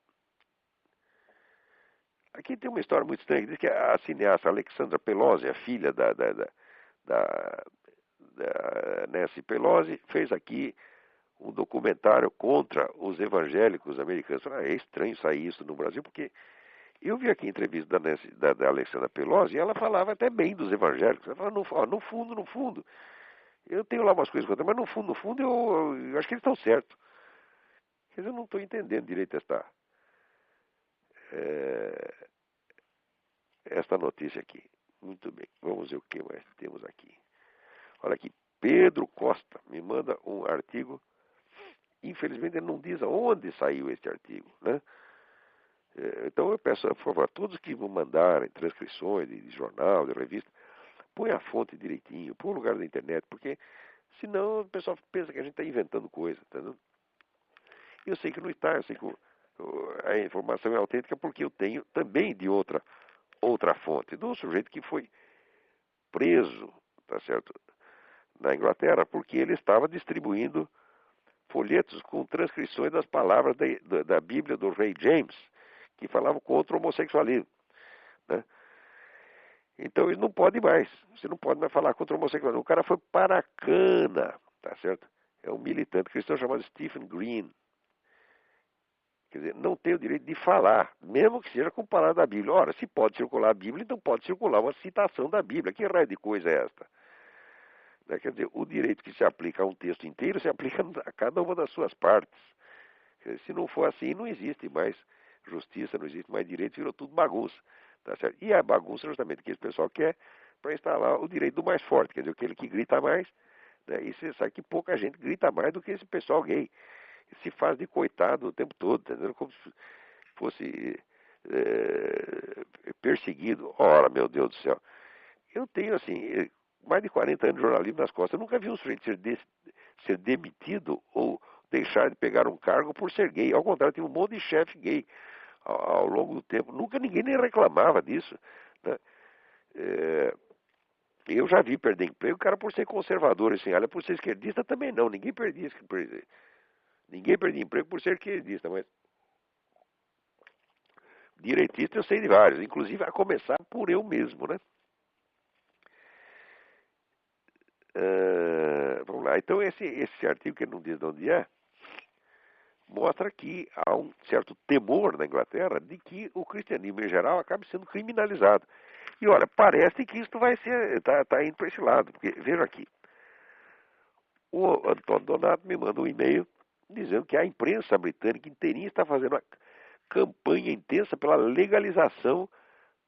Aqui tem uma história muito estranha, que diz que a cineasta Alexandra Pelosi, a filha da Nancy Pelosi, fez aqui um documentário contra os evangélicos americanos. É estranho sair isso no Brasil, porque eu vi aqui a entrevista da Alexandra Pelosi e ela falava até bem dos evangélicos. Ela falava, no fundo, eu tenho lá umas coisas contra, mas no fundo, eu acho que eles estão certos. Quer dizer, eu não estou entendendo direito essa é, esta notícia aqui. Muito bem, vamos ver o que mais temos aqui. Olha aqui, Pedro Costa me manda um artigo. Infelizmente ele não diz aonde saiu este artigo, né? Então eu peço, por favor, a todos que vão mandarem transcrições de jornal, de revista, põe a fonte direitinho, põe o lugar da internet, porque senão o pessoal pensa que a gente está inventando coisa, entendeu? Eu sei que não está, eu sei que a informação é autêntica porque eu tenho também de outra fonte, de um sujeito que foi preso, tá certo, na Inglaterra, porque ele estava distribuindo folhetos com transcrições das palavras da Bíblia do rei James, que falavam contra o homossexualismo, né? Então ele não pode mais, você não pode mais falar contra o homossexualismo. O cara foi para a cana, tá certo? É um militante cristão chamado Stephen Green. Quer dizer, não tem o direito de falar, mesmo que seja com palavras da Bíblia. Ora, se pode circular a Bíblia, então pode circular uma citação da Bíblia. Que raio de coisa é esta? Né? Quer dizer, o direito que se aplica a um texto inteiro se aplica a cada uma das suas partes. Quer dizer, se não for assim, não existe mais justiça, não existe mais direito, virou tudo bagunça. Tá certo? E a bagunça justamente que esse pessoal quer para instalar o direito do mais forte, quer dizer, aquele que grita mais, né? E você sabe que pouca gente grita mais do que esse pessoal gay. Se faz de coitado o tempo todo, entendeu? Como se fosse perseguido. Ora, meu Deus do céu. Eu tenho, assim, mais de 40 anos de jornalismo nas costas. Eu nunca vi um sujeito ser demitido ou deixar de pegar um cargo por ser gay. Ao contrário, tem um monte de chefe gay ao longo do tempo. Nunca ninguém nem reclamava disso, né? Eu já vi perder emprego, o cara por ser conservador, assim, olha, por ser esquerdista também não. Ninguém perdia emprego por ser esquerdista, mas direitista eu sei de vários, inclusive a começar por eu mesmo, né? Vamos lá, então esse artigo que não diz de onde é, mostra que há um certo temor na Inglaterra de que o cristianismo em geral acabe sendo criminalizado. E olha, parece que isso vai ser, tá indo para esse lado, porque veja aqui, o Antônio Donato me manda um e-mail dizendo que a imprensa britânica inteirinha está fazendo uma campanha intensa pela legalização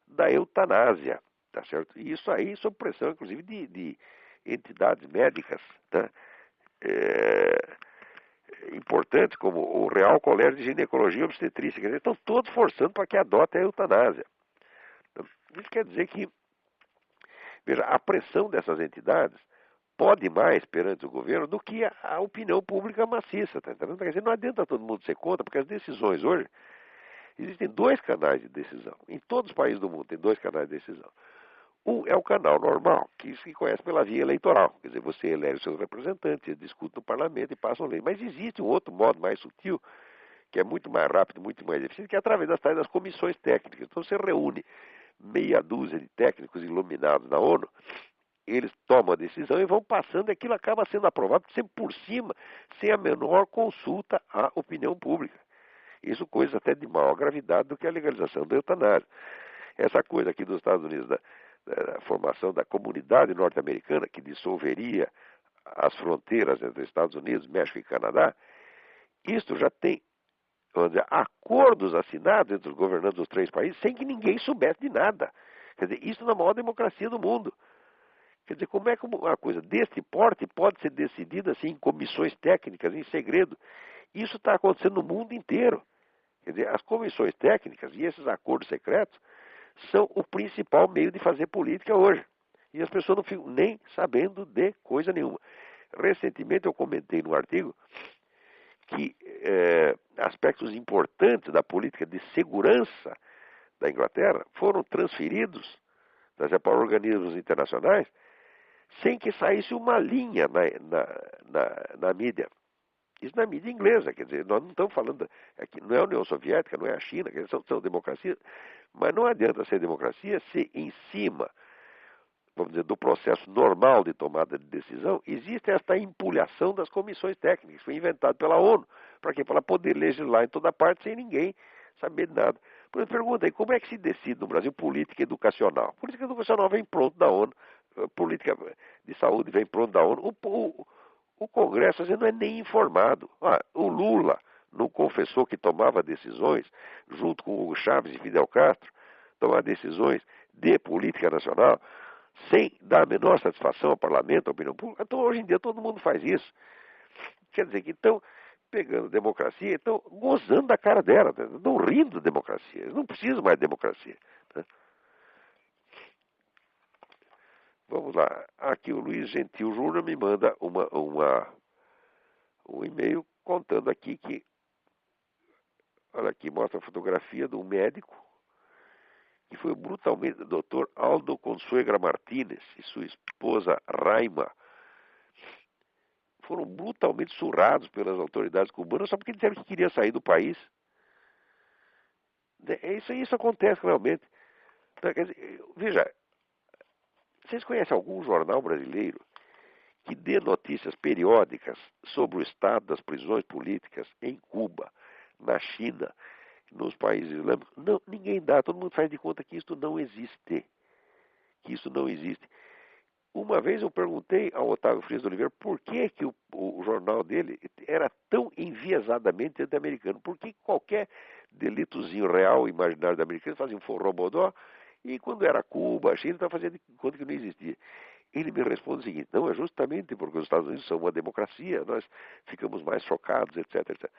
da eutanásia, tá certo? E isso aí sob pressão, inclusive, de entidades médicas, tá? Importantes como o Real Colégio de Ginecologia e Obstetrícia, quer dizer, estão todos forçando para que adote a eutanásia. Então, isso quer dizer que, veja, a pressão dessas entidades pode mais perante o governo do que a opinião pública maciça, tá entendendo? Quer dizer, não adianta todo mundo ser contra, porque as decisões hoje, existem dois canais de decisão. Em todos os países do mundo tem dois canais de decisão. Um é o canal normal, que se conhece pela via eleitoral. Quer dizer, você elege os seus representantes, eles discutem no parlamento e passam lei. Mas existe um outro modo mais sutil, que é muito mais rápido, muito mais eficiente, que é através das comissões técnicas. Então você reúne meia dúzia de técnicos iluminados na ONU, eles tomam a decisão e vão passando, e aquilo acaba sendo aprovado sempre por cima, sem a menor consulta à opinião pública. Isso coisa até de maior gravidade do que a legalização da eutanásia. Essa coisa aqui dos Estados Unidos, da formação da comunidade norte-americana, que dissolveria as fronteiras entre Estados Unidos, México e Canadá, isto já tem, vamos dizer, acordos assinados entre os governantes dos três países sem que ninguém soubesse de nada. Quer dizer, isso na maior democracia do mundo. Quer dizer, como é que uma coisa deste porte pode ser decidida assim em comissões técnicas, em segredo? Isso está acontecendo no mundo inteiro. Quer dizer, as comissões técnicas e esses acordos secretos são o principal meio de fazer política hoje. E as pessoas não ficam nem sabendo de coisa nenhuma. Recentemente eu comentei num artigo que aspectos importantes da política de segurança da Inglaterra foram transferidos para organismos internacionais sem que saísse uma linha na mídia. Isso na mídia inglesa, quer dizer, nós não estamos falando, aqui, não é a União Soviética, não é a China, quer dizer, são democracias, mas não adianta ser democracia se em cima, vamos dizer, do processo normal de tomada de decisão, existe esta empulhação das comissões técnicas, foi inventado pela ONU, para quê? Para poder legislar em toda parte sem ninguém saber de nada. Por exemplo, pergunta aí, como é que se decide no Brasil política educacional? Política educacional vem pronto da ONU, política de saúde vem pronto da ONU, o Congresso às vezes não é nem informado. O Lula não confessou que tomava decisões, junto com Hugo Chávez e Fidel Castro, tomava decisões de política nacional, sem dar a menor satisfação ao parlamento, à opinião pública. Então, hoje em dia, todo mundo faz isso. Quer dizer que estão pegando democracia, estão gozando da cara dela, né? Estão rindo da democracia. Eles não precisam mais de democracia. Né? Vamos lá. Aqui o Luiz Gentil Júnior me manda um e-mail contando aqui que, olha aqui, mostra a fotografia de um médico que foi brutalmente, Dr. Aldo Consuegra Martínez e sua esposa Raima, foram brutalmente surrados pelas autoridades cubanas só porque disseram que queria sair do país. Isso acontece realmente. Então, quer dizer, veja, vocês conhecem algum jornal brasileiro que dê notícias periódicas sobre o estado das prisões políticas em Cuba, na China, nos países islâmicos? Não, ninguém dá, todo mundo faz de conta que isso não existe. Que isso não existe. Uma vez eu perguntei ao Otávio Frias de Oliveira por que o jornal dele era tão enviesadamente anti-americano. Por que qualquer delitozinho real, imaginário da americana fazia um forrobodó e quando era Cuba, a China, estava fazendo de conta que não existia. Ele me responde o seguinte: não, é justamente porque os Estados Unidos são uma democracia, nós ficamos mais chocados, etc, etc.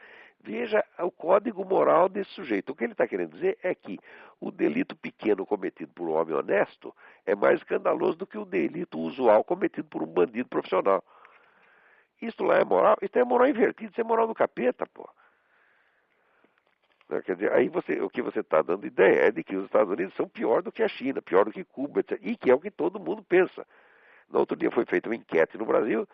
Veja o código moral desse sujeito. O que ele está querendo dizer é que o delito pequeno cometido por um homem honesto é mais escandaloso do que o delito usual cometido por um bandido profissional. Isso lá é moral? Isso é moral invertido, isso é moral do capeta, pô. Quer dizer, aí o que você está dando ideia é de que os Estados Unidos são pior do que a China, pior do que Cuba, etc. E que é o que todo mundo pensa. No outro dia foi feita uma enquete no Brasil,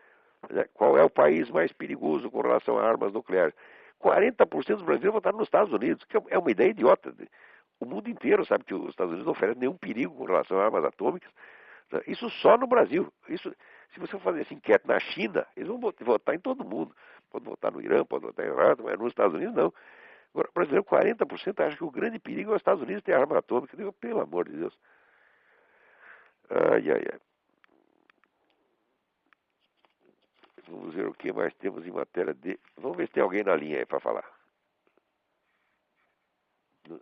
né, qual é o país mais perigoso com relação a armas nucleares. 40% dos brasileiros votaram nos Estados Unidos, que é uma ideia idiota. O mundo inteiro sabe que os Estados Unidos não oferecem nenhum perigo com relação a armas atômicas. Né? Isso só no Brasil. Isso, se você fazer essa enquete na China, eles vão votar em todo mundo. Pode votar no Irã, pode votar em Irã, mas nos Estados Unidos não. Agora, o brasileiro, 40% acha que o grande perigo é os Estados Unidos ter arma atômica. Eu digo, pelo amor de Deus. Ai, ai, ai. Vamos ver o que mais temos em matéria de... Vamos ver se tem alguém na linha aí para falar.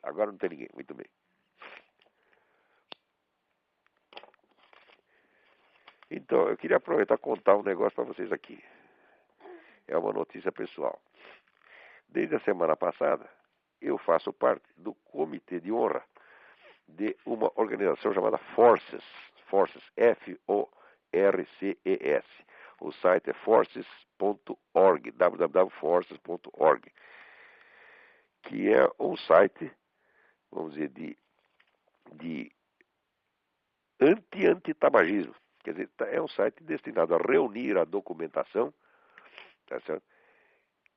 Agora não tem ninguém, muito bem. Então, eu queria aproveitar e contar um negócio para vocês aqui. É uma notícia pessoal. Desde a semana passada, eu faço parte do comitê de honra de uma organização chamada Forces, F-O-R-C-E-S. O site é forces.org, www.forces.org, que é um site, vamos dizer, de anti-antitabagismo. Quer dizer, é um site destinado a reunir a documentação, tá certo?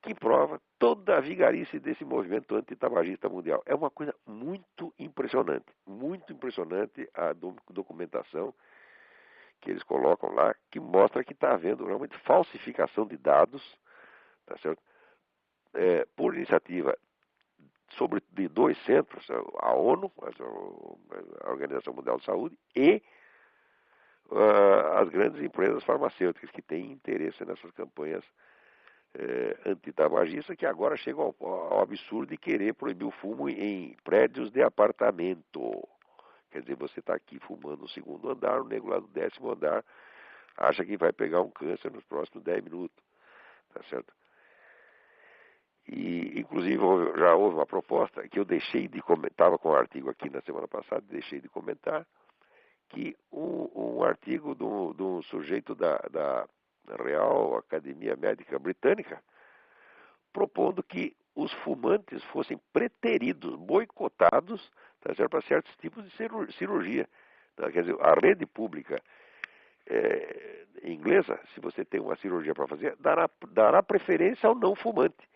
Que prova toda a vigarice desse movimento antitabagista mundial. É uma coisa muito impressionante a documentação que eles colocam lá, que mostra que está havendo realmente falsificação de dados, tá certo? Por iniciativa de dois centros, a ONU, a Organização Mundial de Saúde, e as grandes empresas farmacêuticas que têm interesse nessas campanhas antitabagistas, que agora chegam ao absurdo de querer proibir o fumo em prédios de apartamento. Quer dizer, você está aqui fumando no segundo andar, o nego lá do 10º andar acha que vai pegar um câncer nos próximos 10 minutos. Tá certo? E, inclusive, já houve uma proposta que eu deixei de comentar, estava com um artigo aqui na semana passada, deixei de comentar, que um artigo de um sujeito da Real Academia Médica Britânica, propondo que os fumantes fossem preteridos, boicotados, tá certo, para certos tipos de cirurgia. Tá? Quer dizer, a rede pública inglesa, se você tem uma cirurgia para fazer, dará preferência ao não fumante.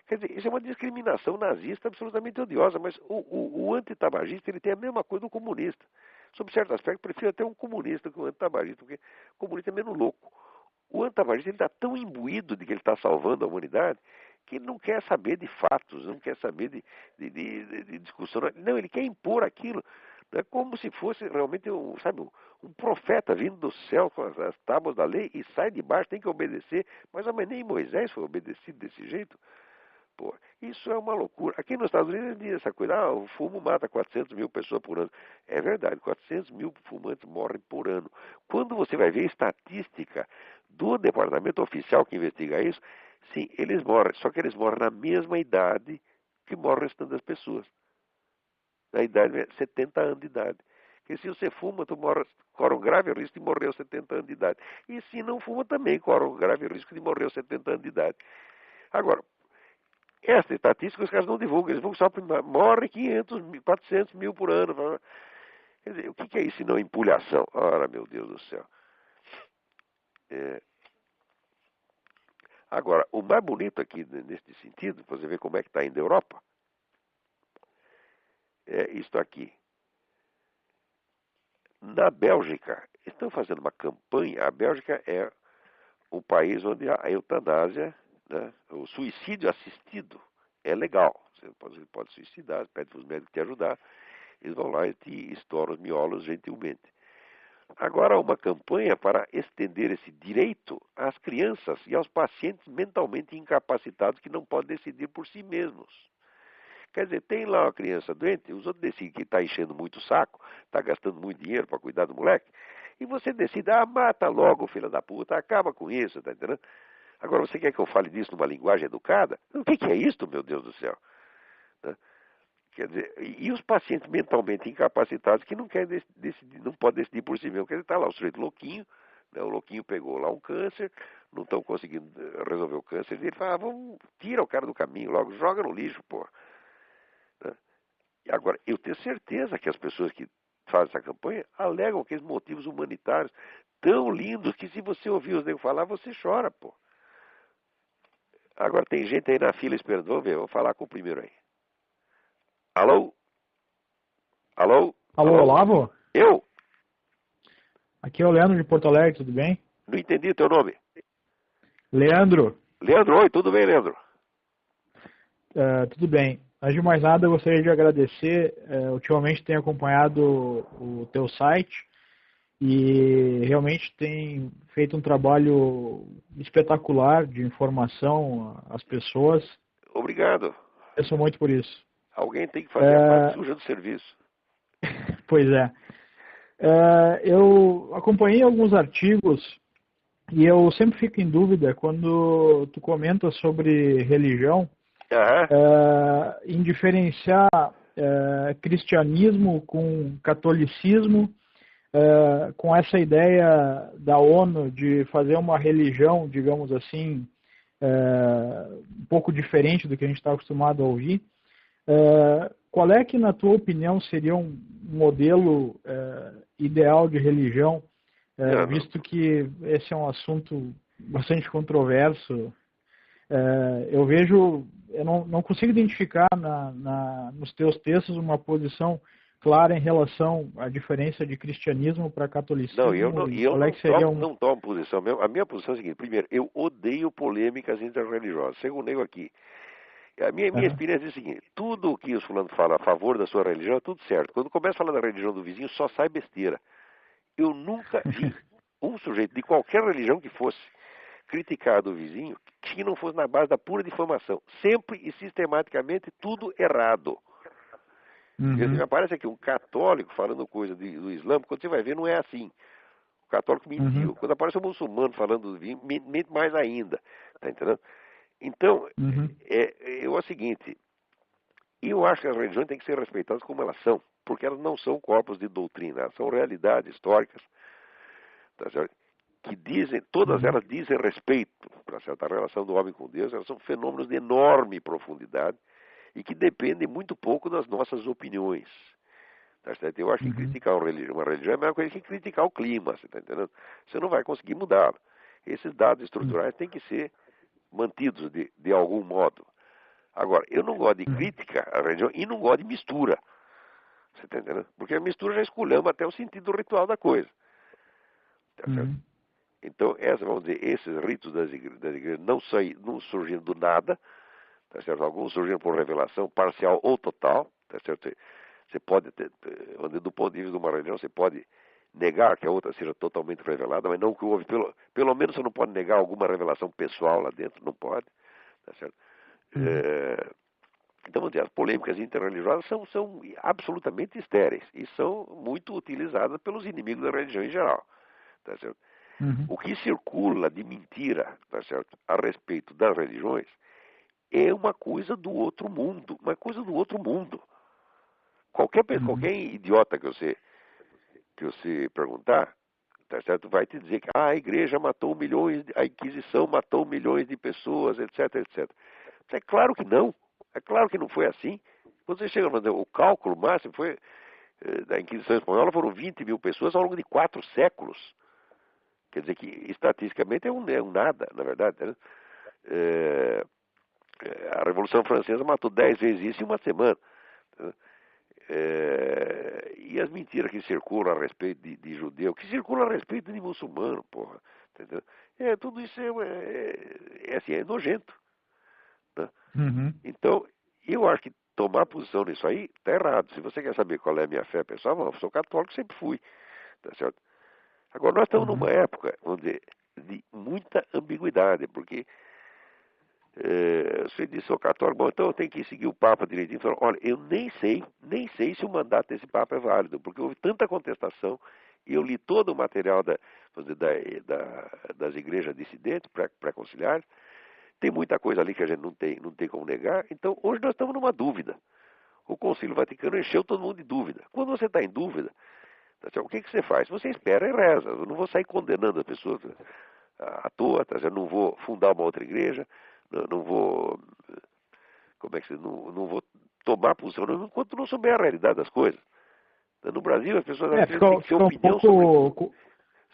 Quer dizer, isso é uma discriminação nazista absolutamente odiosa, mas o antitabagista ele tem a mesma coisa do comunista. Sob certo aspecto, prefiro até um comunista que um antitabagista, porque o comunista é menos louco. O antitabagista está tão imbuído de que ele está salvando a humanidade que ele não quer saber de fatos, não quer saber de discussão. Não, ele quer impor aquilo. É como se fosse realmente um profeta vindo do céu com as tábuas da lei e sai de baixo, tem que obedecer. Mas nem Moisés foi obedecido desse jeito. Pô, isso é uma loucura. Aqui nos Estados Unidos diz essa coisa, o fumo mata 400 mil pessoas por ano. É verdade, 400 mil fumantes morrem por ano. Quando você vai ver a estatística do departamento oficial que investiga isso, sim, eles morrem, só que eles morrem na mesma idade que morre o restante das pessoas. Na idade, 70 anos de idade. Porque se você fuma, corre um grave risco de morrer aos 70 anos de idade. E se não fuma, também corre um grave risco de morrer aos 70 anos de idade. Agora, essa estatística os caras não divulgam, eles divulgam só que morre 500 mil, 400 mil por ano. Quer dizer, o que é isso se não empulhação? Ora, meu Deus do céu. É. Agora, o mais bonito aqui, nesse sentido, para você ver como é que está indo a Europa, é isto aqui. Na Bélgica, estão fazendo uma campanha, a Bélgica é o país onde a eutanásia, né, o suicídio assistido é legal. Você pode suicidar, pede para os médicos te ajudar, eles vão lá e te estouram os miolos gentilmente. Agora há uma campanha para estender esse direito às crianças e aos pacientes mentalmente incapacitados que não podem decidir por si mesmos. Quer dizer, tem lá uma criança doente, os outros decidem que está enchendo muito o saco, está gastando muito dinheiro para cuidar do moleque, e você decide, mata logo, filho da puta, acaba com isso, tá entendendo? Agora, você quer que eu fale disso numa linguagem educada? O que é isso, meu Deus do céu? Né? Quer dizer, e os pacientes mentalmente incapacitados que não querem decidir, não podem decidir por si mesmo. Quer dizer, está lá o sujeito louquinho, né? O louquinho pegou lá um câncer, não estão conseguindo resolver o câncer dele, fala, vamos, tira o cara do caminho logo, joga no lixo, pô. Né? E agora, eu tenho certeza que as pessoas que fazem essa campanha alegam aqueles motivos humanitários tão lindos que se você ouvir os negros falar, você chora, pô. Agora tem gente aí na fila esperando, vamos ver, vou falar com o primeiro aí. Alô? Alô? Alô, Alô? Olavo? Eu? Aqui é o Leandro de Porto Alegre, tudo bem? Não entendi teu nome. Leandro, Leandro, oi, tudo bem, Leandro? tudo bem. Antes de mais nada, eu gostaria de agradecer. Ultimamente tenho acompanhado o teu site e realmente tem feito um trabalho espetacular de informação às pessoas. Obrigado. Eu sou muito por isso. Alguém tem que fazer a parte suja do serviço. Pois é. Eu acompanhei alguns artigos e eu sempre fico em dúvida quando tu comenta sobre religião, Aham. em diferenciar cristianismo com catolicismo, com essa ideia da ONU de fazer uma religião, digamos assim, um pouco diferente do que a gente está acostumado a ouvir. Qual é que, na tua opinião, seria um modelo ideal de religião, visto que esse é um assunto bastante controverso? Eu não consigo identificar nos teus textos uma posição clara em relação à diferença de cristianismo para catolicismo. Não, eu qual é que seria não tomo posição mesmo. A minha posição é a seguinte: primeiro, eu odeio polêmicas interreligiosas. Segundo, eu aqui. A minha experiência é a seguinte: tudo o que os fulanos falam a favor da sua religião é tudo certo. Quando começa a falar da religião do vizinho, só sai besteira. Eu nunca vi um sujeito de qualquer religião que fosse criticado o vizinho que não fosse na base da pura difamação. Sempre e sistematicamente tudo errado. Me aparece aqui um católico falando coisa do Islã, quando você vai ver não é assim. O católico mentiu. Quando aparece um muçulmano falando do vinho, mente mais ainda. Tá entendendo? Então, é o seguinte, eu acho que as religiões têm que ser respeitadas como elas são, porque elas não são corpos de doutrina, elas são realidades históricas, tá certo? Que dizem, todas elas dizem respeito para certa relação do homem com Deus, elas são fenômenos de enorme profundidade e que dependem muito pouco das nossas opiniões. Tá certo? Eu acho que criticar uma religião é a mesma coisa que criticar o clima, você está entendendo? Você não vai conseguir mudar. Esses dados estruturais têm que ser mantidos de algum modo. Agora, eu não gosto de crítica à religião e não gosto de mistura. Você está entendendo? Porque a mistura já esculhamba até o sentido ritual da coisa. Tá certo? Então, vamos dizer, esses ritos das igrejas não surgiram do nada, tá certo? Alguns surgiram por revelação parcial ou total, tá certo? Você pode ter, do ponto de vista de uma religião, você pode negar que a outra seja totalmente revelada, mas não que houve, pelo menos você não pode negar alguma revelação pessoal lá dentro, não pode, tá certo? Então, vamos dizer, as polêmicas interreligiosas são absolutamente estéreis e são muito utilizadas pelos inimigos da religião em geral. Tá certo? O que circula de mentira, tá certo, a respeito das religiões é uma coisa do outro mundo, uma coisa do outro mundo. Qualquer idiota que você perguntar, tá certo, vai te dizer que a igreja matou milhões, a Inquisição matou milhões de pessoas, etc, etc. É claro que não. É claro que não foi assim. Quando você chega a fazer o cálculo máximo, da Inquisição Espanhola foram 20 mil pessoas ao longo de 4 séculos. Quer dizer que, estatisticamente, é um nada, na verdade. Né? A Revolução Francesa matou 10 vezes isso em uma semana. E as mentiras que circulam a respeito de judeu, que circulam a respeito de muçulmano, porra. Entendeu? Tudo isso é nojento. Né? Então, eu acho que tomar posição nisso aí está errado. Se você quer saber qual é a minha fé pessoal, eu sou católico, sempre fui. Tá certo? Agora, nós estamos numa época, vamos dizer, de muita ambiguidade, porque você disse, sou católico, bom, então eu tenho que seguir o Papa direitinho. Falou, olha, eu nem sei se o mandato desse Papa é válido, porque houve tanta contestação, e eu li todo o material das igrejas dissidentes, pré-conciliares, tem muita coisa ali que a gente não tem como negar, então hoje nós estamos numa dúvida. O Concílio Vaticano encheu todo mundo de dúvida. Quando você está em dúvida, o que você faz? Você espera e reza. Eu não vou sair condenando as pessoas à toa, eu não vou fundar uma outra igreja, não vou, não vou tomar posição enquanto não souber a realidade das coisas. No Brasil, as pessoas às vezes têm que ter opinião sobre tudo.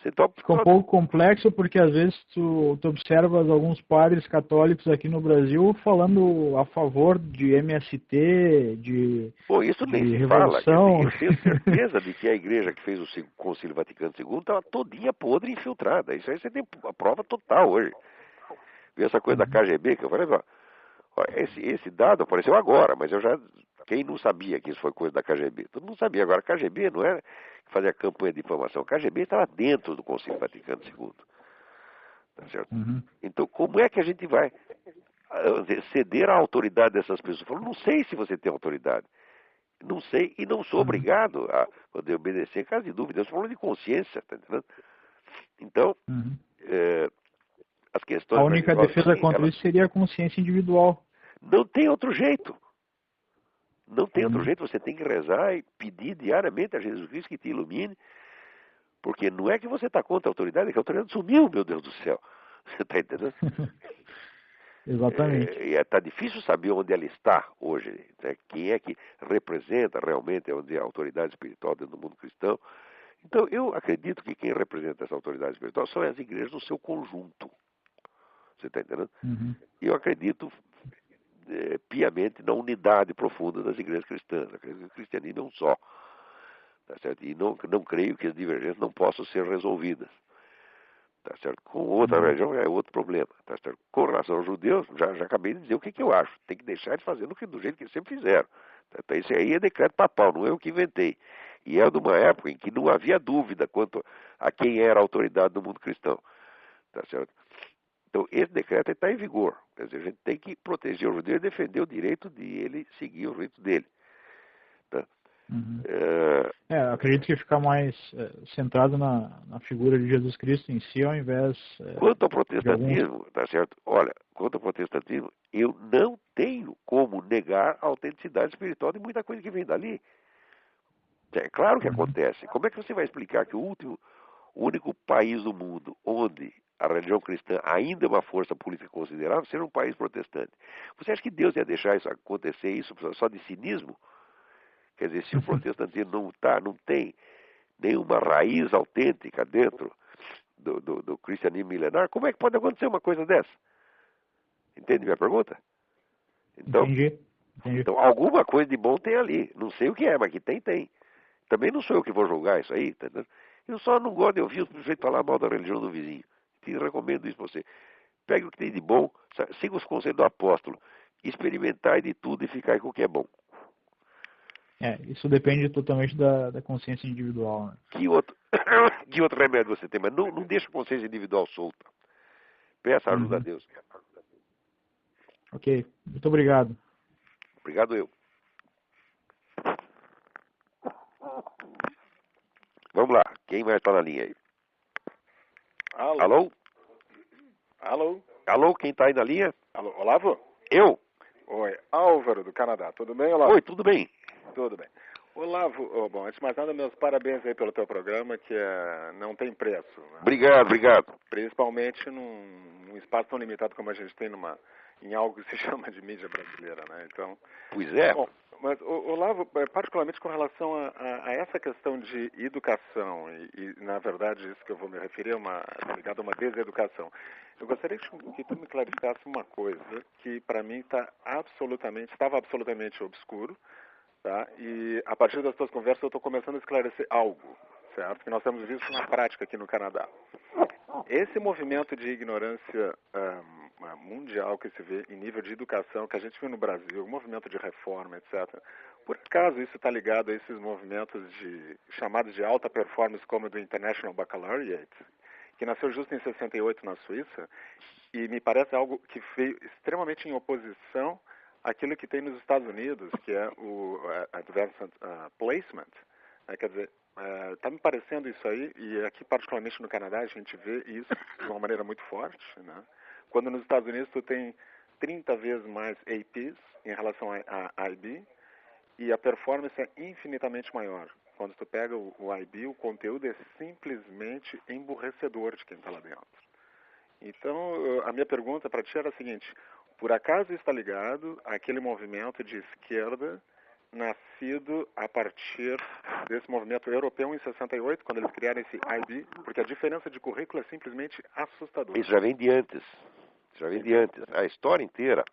Fica um pouco complexo porque às vezes tu observas alguns padres católicos aqui no Brasil falando a favor de MST, isso nem se revolução. Fala. Eu tenho certeza de que a igreja que fez o Concílio Vaticano II estava todinha podre e infiltrada. Isso aí você tem a prova total hoje. Viu essa coisa da KGB que eu falei, esse dado apareceu agora, mas quem não sabia que isso foi coisa da KGB? Todo mundo sabia. Agora, a KGB não era fazer a campanha de difamação. A KGB estava dentro do Concílio Vaticano II. Tá certo? Então, como é que a gente vai ceder à autoridade dessas pessoas? Eu falo, não sei se você tem autoridade. Não sei e não sou obrigado a poder obedecer em caso de dúvida. Eu estou falando de consciência, tá entendendo? Então, as questões... A única defesa contra isso seria a consciência individual. Não tem outro jeito. Não tem outro jeito, você tem que rezar e pedir diariamente a Jesus Cristo que te ilumine, porque não é que você está contra a autoridade, é que a autoridade sumiu, meu Deus do céu. Você está entendendo? Exatamente. Está difícil saber onde ela está hoje, né? Quem é que representa realmente a autoridade espiritual dentro do mundo cristão. Então, eu acredito que quem representa essa autoridade espiritual são as igrejas no seu conjunto. Você está entendendo? Eu acredito piamente na unidade profunda das igrejas cristãs. Acredito que o cristianismo é um só. Tá certo? E não creio que as divergências não possam ser resolvidas. Tá certo? Com outra religião é outro problema. Tá certo? Com relação aos judeus, já acabei de dizer o que eu acho. Tem que deixar de fazer do jeito que eles sempre fizeram. Tá? Isso aí é decreto papal, não é eu que inventei. E é de uma época em que não havia dúvida quanto a quem era a autoridade do mundo cristão. Tá certo? Então, esse decreto está em vigor. Quer dizer, a gente tem que proteger o judeu e defender o direito de ele seguir o rito dele. Tá? Acredito que ficar mais centrado na figura de Jesus Cristo em si, ao invés... Quanto ao protestantismo, tá certo? Olha, quanto ao protestantismo, eu não tenho como negar a autenticidade espiritual de muita coisa que vem dali. É claro que acontece. Como é que você vai explicar que o único país do mundo onde a religião cristã ainda é uma força política considerável seja um país protestante? Você acha que Deus ia deixar isso acontecer isso só de cinismo? Quer dizer, se o protestantismo não tem nenhuma raiz autêntica dentro do cristianismo milenar, como é que pode acontecer uma coisa dessa? Entende minha pergunta? Então, Entendi. Então, alguma coisa de bom tem ali. Não sei o que é, mas que tem. Também não sou eu que vou julgar isso aí, tá entendendo? Eu só não gosto de ouvir o sujeito falar mal da religião do vizinho. Te recomendo isso pra você. Pegue o que tem de bom, siga os conselhos do apóstolo, experimentar de tudo e ficar com o que é bom. Isso depende totalmente da consciência individual. Né? Que outro remédio você tem? Mas não deixa a consciência individual solta. Peça ajuda a Deus. Ok, muito obrigado. Obrigado eu. Vamos lá, quem mais está na linha aí? Alô? Alô? Alô? Alô, quem está aí na linha? Alô, Olavo? Eu? Oi, Álvaro, do Canadá. Tudo bem, Olavo? Oi, tudo bem? Tudo bem. Olavo, bom, antes de mais nada, meus parabéns aí pelo teu programa, que não tem preço. Né? Obrigado, obrigado. Principalmente num espaço tão limitado como a gente tem em algo que se chama de mídia brasileira, né? Então, Pois é. bom, mas, Olavo, particularmente com relação a essa questão de educação, na verdade isso que eu vou me referir é ligado a uma deseducação. Eu gostaria que tu me clarificasse uma coisa que para mim estava absolutamente obscuro, tá? E a partir das tuas conversas eu estou começando a esclarecer algo, certo? Que nós temos visto na prática aqui no Canadá. Esse movimento de ignorância mundial que se vê em nível de educação, que a gente viu no Brasil, o movimento de reforma, etc. Por acaso isso está ligado a esses movimentos chamados de alta performance, como o do International Baccalaureate, que nasceu justo em 68 na Suíça, e me parece algo que veio extremamente em oposição àquilo que tem nos Estados Unidos, que é o Advanced Placement. Quer dizer, está me parecendo isso aí, e aqui particularmente no Canadá a gente vê isso de uma maneira muito forte, né? Quando nos Estados Unidos tu tem 30 vezes mais APs em relação a IB, e a performance é infinitamente maior. Quando tu pega o IB, o conteúdo é simplesmente emburrecedor de quem está lá dentro. Então, a minha pergunta para ti era a seguinte: por acaso está ligado àquele movimento de esquerda nascido a partir desse movimento europeu em 68, quando eles criaram esse IB? Porque a diferença de currículo é simplesmente assustadora. Isso já vem de antes. Já vem de antes. A história inteira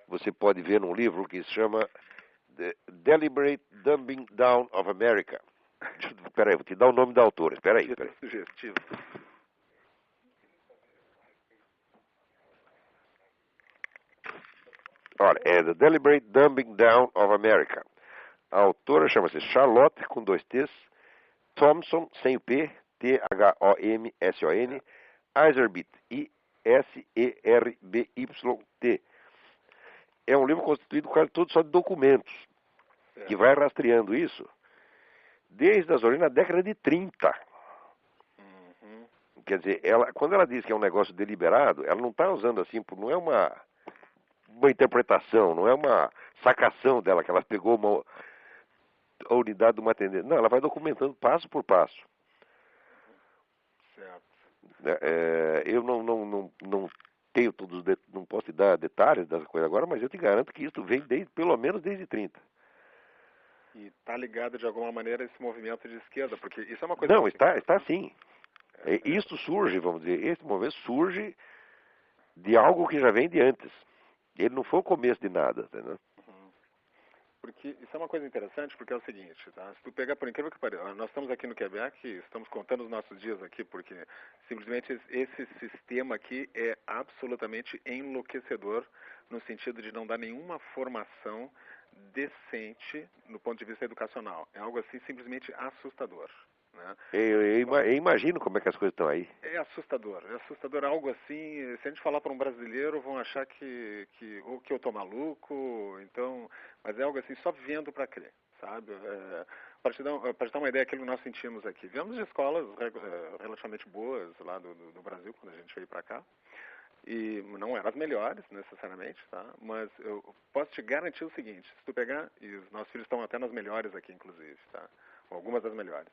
você pode ver num livro que se chama The Deliberate Dumbing Down of America. Espera aí, vou te dar o nome da autora. Espera aí. Sugestivo. Olha, é The Deliberate Dumbing Down of America. A autora chama-se Charlotte, com 2 T's, Thompson, sem o P, Thomson, Iserbyt, Iserbyt. É um livro constituído quase todo só de documentos, que vai rastreando isso desde as origens da década de 30. Uhum. Quer dizer, quando ela diz que é um negócio deliberado, ela não está usando assim, não é uma interpretação, não é uma sacação dela, que ela pegou a unidade de uma tendência. Não, ela vai documentando passo por passo. Certo. Eu não tenho todos, não posso te dar detalhes dessa coisa agora, mas eu te garanto que isso vem pelo menos desde 30. E está ligado de alguma maneira a esse movimento de esquerda, porque isso é uma coisa... Não, está sim. Isso surge, vamos dizer, esse movimento surge de algo que já vem de antes. Ele não foi o começo de nada, entendeu? Porque isso é uma coisa interessante, porque é o seguinte, tá? Se tu pegar, por incrível que pareça, nós estamos aqui no Quebec, estamos contando os nossos dias aqui, porque simplesmente esse sistema aqui é absolutamente enlouquecedor, no sentido de não dar nenhuma formação decente no ponto de vista educacional. É algo assim simplesmente assustador. Né? Eu imagino como é que as coisas estão aí. É assustador, algo assim, se a gente falar para um brasileiro vão achar que eu tô maluco, então, mas é algo assim, só vendo para crer, sabe? Para te dar uma ideia daquilo que nós sentimos aqui. Viemos de escolas relativamente boas lá do Brasil, quando a gente veio para cá, e não eram as melhores, necessariamente, tá? Mas eu posso te garantir o seguinte, se tu pegar, e os nossos filhos estão até nas melhores aqui, inclusive, tá? Algumas das melhores.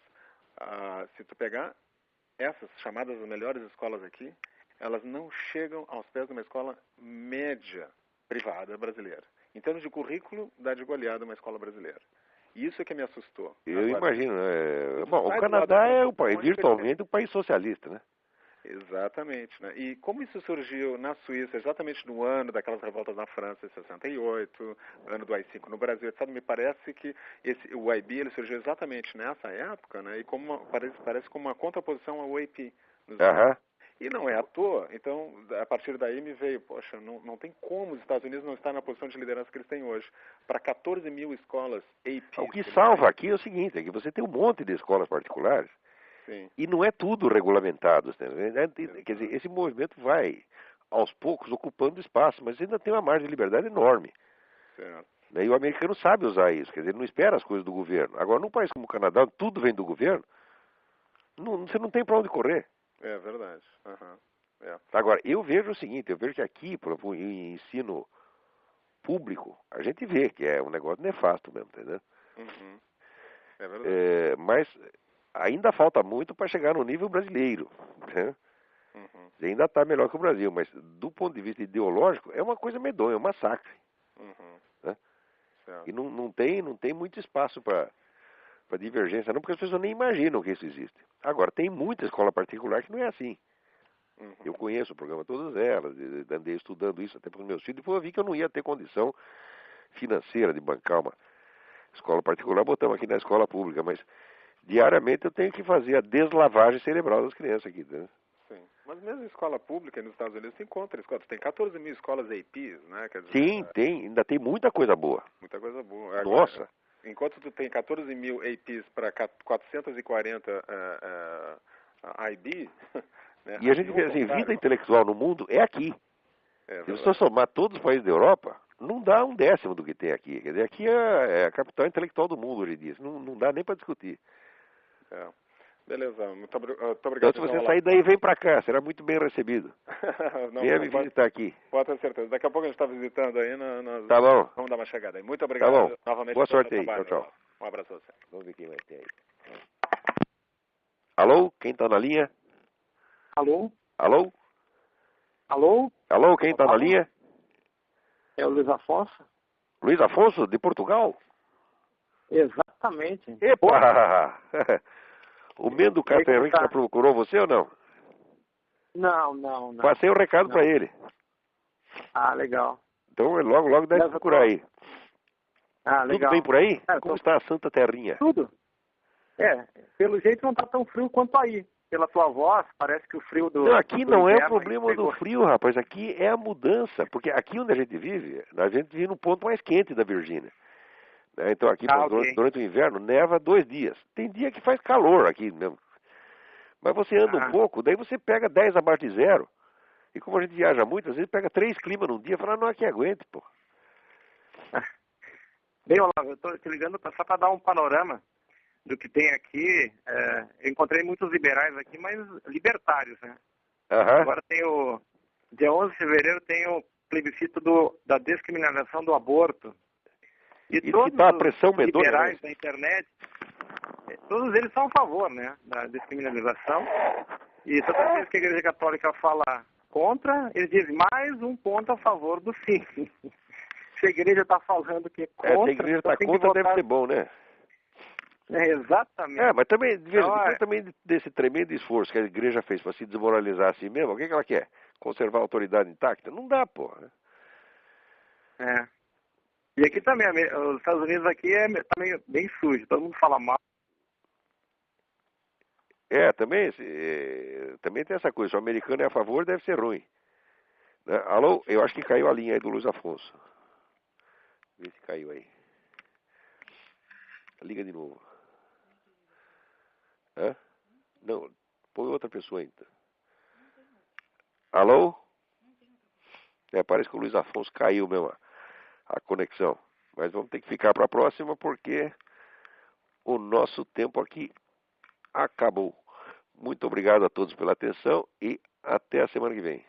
Se tu pegar essas chamadas as melhores escolas aqui, elas não chegam aos pés de uma escola média privada brasileira. Em termos de currículo, dá de goleada uma escola brasileira. Isso é que me assustou. Eu imagino. Bom, o sai do Canadá lado é virtualmente um país socialista, né? Exatamente, né? E como isso surgiu na Suíça, exatamente no ano daquelas revoltas na França, em 68, ano do AI-5 no Brasil, etc., me parece que o IB ele surgiu exatamente nessa época, né? E parece como uma contraposição ao AP. E não é à toa. Então, a partir daí me veio, poxa, não tem como os Estados Unidos não estar na posição de liderança que eles têm hoje. Para 14 mil escolas AP. O que salva aqui é o seguinte, é que você tem um monte de escolas particulares. Sim. E não é tudo regulamentado. Quer dizer, esse movimento vai aos poucos, ocupando espaço, mas ainda tem uma margem de liberdade enorme. Certo. Né? E o americano sabe usar isso, quer dizer, ele não espera as coisas do governo. Agora, num país como o Canadá, tudo vem do governo, você não tem para onde correr. É verdade. Uhum. É. Agora, eu vejo o seguinte, eu vejo que aqui, por exemplo, em ensino público, a gente vê que é um negócio nefasto mesmo, entendeu? Uhum. É verdade. Mas ainda falta muito para chegar no nível brasileiro, né? Uhum. Ainda está melhor que o Brasil, mas do ponto de vista ideológico, é uma coisa medonha, é um massacre. Uhum. Né? Certo. E não tem muito espaço para divergência, não, porque as pessoas nem imaginam que isso existe. Agora, tem muita escola particular que não é assim. Uhum. Eu conheço o programa, todas elas, andei estudando isso até para os meus filhos, depois eu vi que eu não ia ter condição financeira de bancar uma escola particular, botamos aqui na escola pública, mas diariamente eu tenho que fazer a deslavagem cerebral das crianças aqui, né? Sim. Mas mesmo em escola pública nos Estados Unidos, você encontra escolas. Tem 14 mil escolas APs, né? Quer dizer, Sim, ainda tem muita coisa boa. muita coisa boa. Nossa! Enquanto tu tem 14 mil APs para 440 IB, né, E a gente vê assim, vida intelectual no mundo é aqui. Se você somar todos os países da Europa, não dá 1/10 do que tem aqui. Quer dizer, aqui é a capital intelectual do mundo hoje em dia. Não dá nem para discutir. É. Beleza, muito obrigado. Então, se você sair daí, vem para cá. Será muito bem recebido. Venha me visitar aqui. Pode ter certeza. Daqui a pouco a gente está visitando aí. Tá bom. Vamos dar uma chegada aí. Muito obrigado. Tá bom. Novamente. Boa sorte aí. Tchau, tchau. Um abraço a você. Vamos ver quem vai ter aí. Alô? Quem está na linha? Alô? Alô? Alô? Alô? Quem está na linha? É o Luiz Afonso? Luiz Afonso, de Portugal? Exatamente. Epa! O Mendo Caterrin tá? já procurou você ou não? Não. Passei o recado para ele. Ah, legal. Então ele logo deve procurar aí. Ah, legal. Tudo bem por aí? É, Como está a Santa Terrinha? Tudo. Pelo jeito não está tão frio quanto aí. Pela tua voz, parece que o frio do... Não, aqui do não é o inverno problema do frio, rapaz. Aqui é a mudança. Porque aqui onde a gente vive no ponto mais quente da Virgínia. Né? Então aqui, okay. durante o inverno, neva 2 dias. Tem dia que faz calor aqui mesmo. Mas você anda um pouco, daí você pega 10 abaixo de zero. E como a gente viaja muito, às vezes pega 3 climas num dia e fala, não, aqui aguente, pô. Bem, Olavo, eu estou te ligando só para dar um panorama do que tem aqui. Eu encontrei muitos liberais aqui, mas libertários, né? Agora tem dia 11 de fevereiro tem o plebiscito da descriminalização do aborto. E todos tá a pressão os liberais da internet, todos eles são a favor, né, da descriminalização. E toda vez que a Igreja Católica fala contra, eles dizem mais um ponto a favor do sim. Se a Igreja está falando que é contra... se a Igreja está contra, deve ser bom, né? Exatamente. Mas também, depois também desse tremendo esforço que a Igreja fez para se desmoralizar assim mesmo, o que ela quer? Conservar a autoridade intacta? Não dá, pô. E aqui também, os Estados Unidos aqui também bem sujo, todo mundo fala mal. Também tem essa coisa, se o americano é a favor, deve ser ruim. Né? Alô? Eu acho que caiu a linha aí do Luiz Afonso. Vê se caiu aí. Liga de novo. Não, põe outra pessoa ainda. Alô? Parece que o Luiz Afonso caiu mesmo a conexão. Mas vamos ter que ficar para a próxima porque o nosso tempo aqui acabou. Muito obrigado a todos pela atenção e até a semana que vem.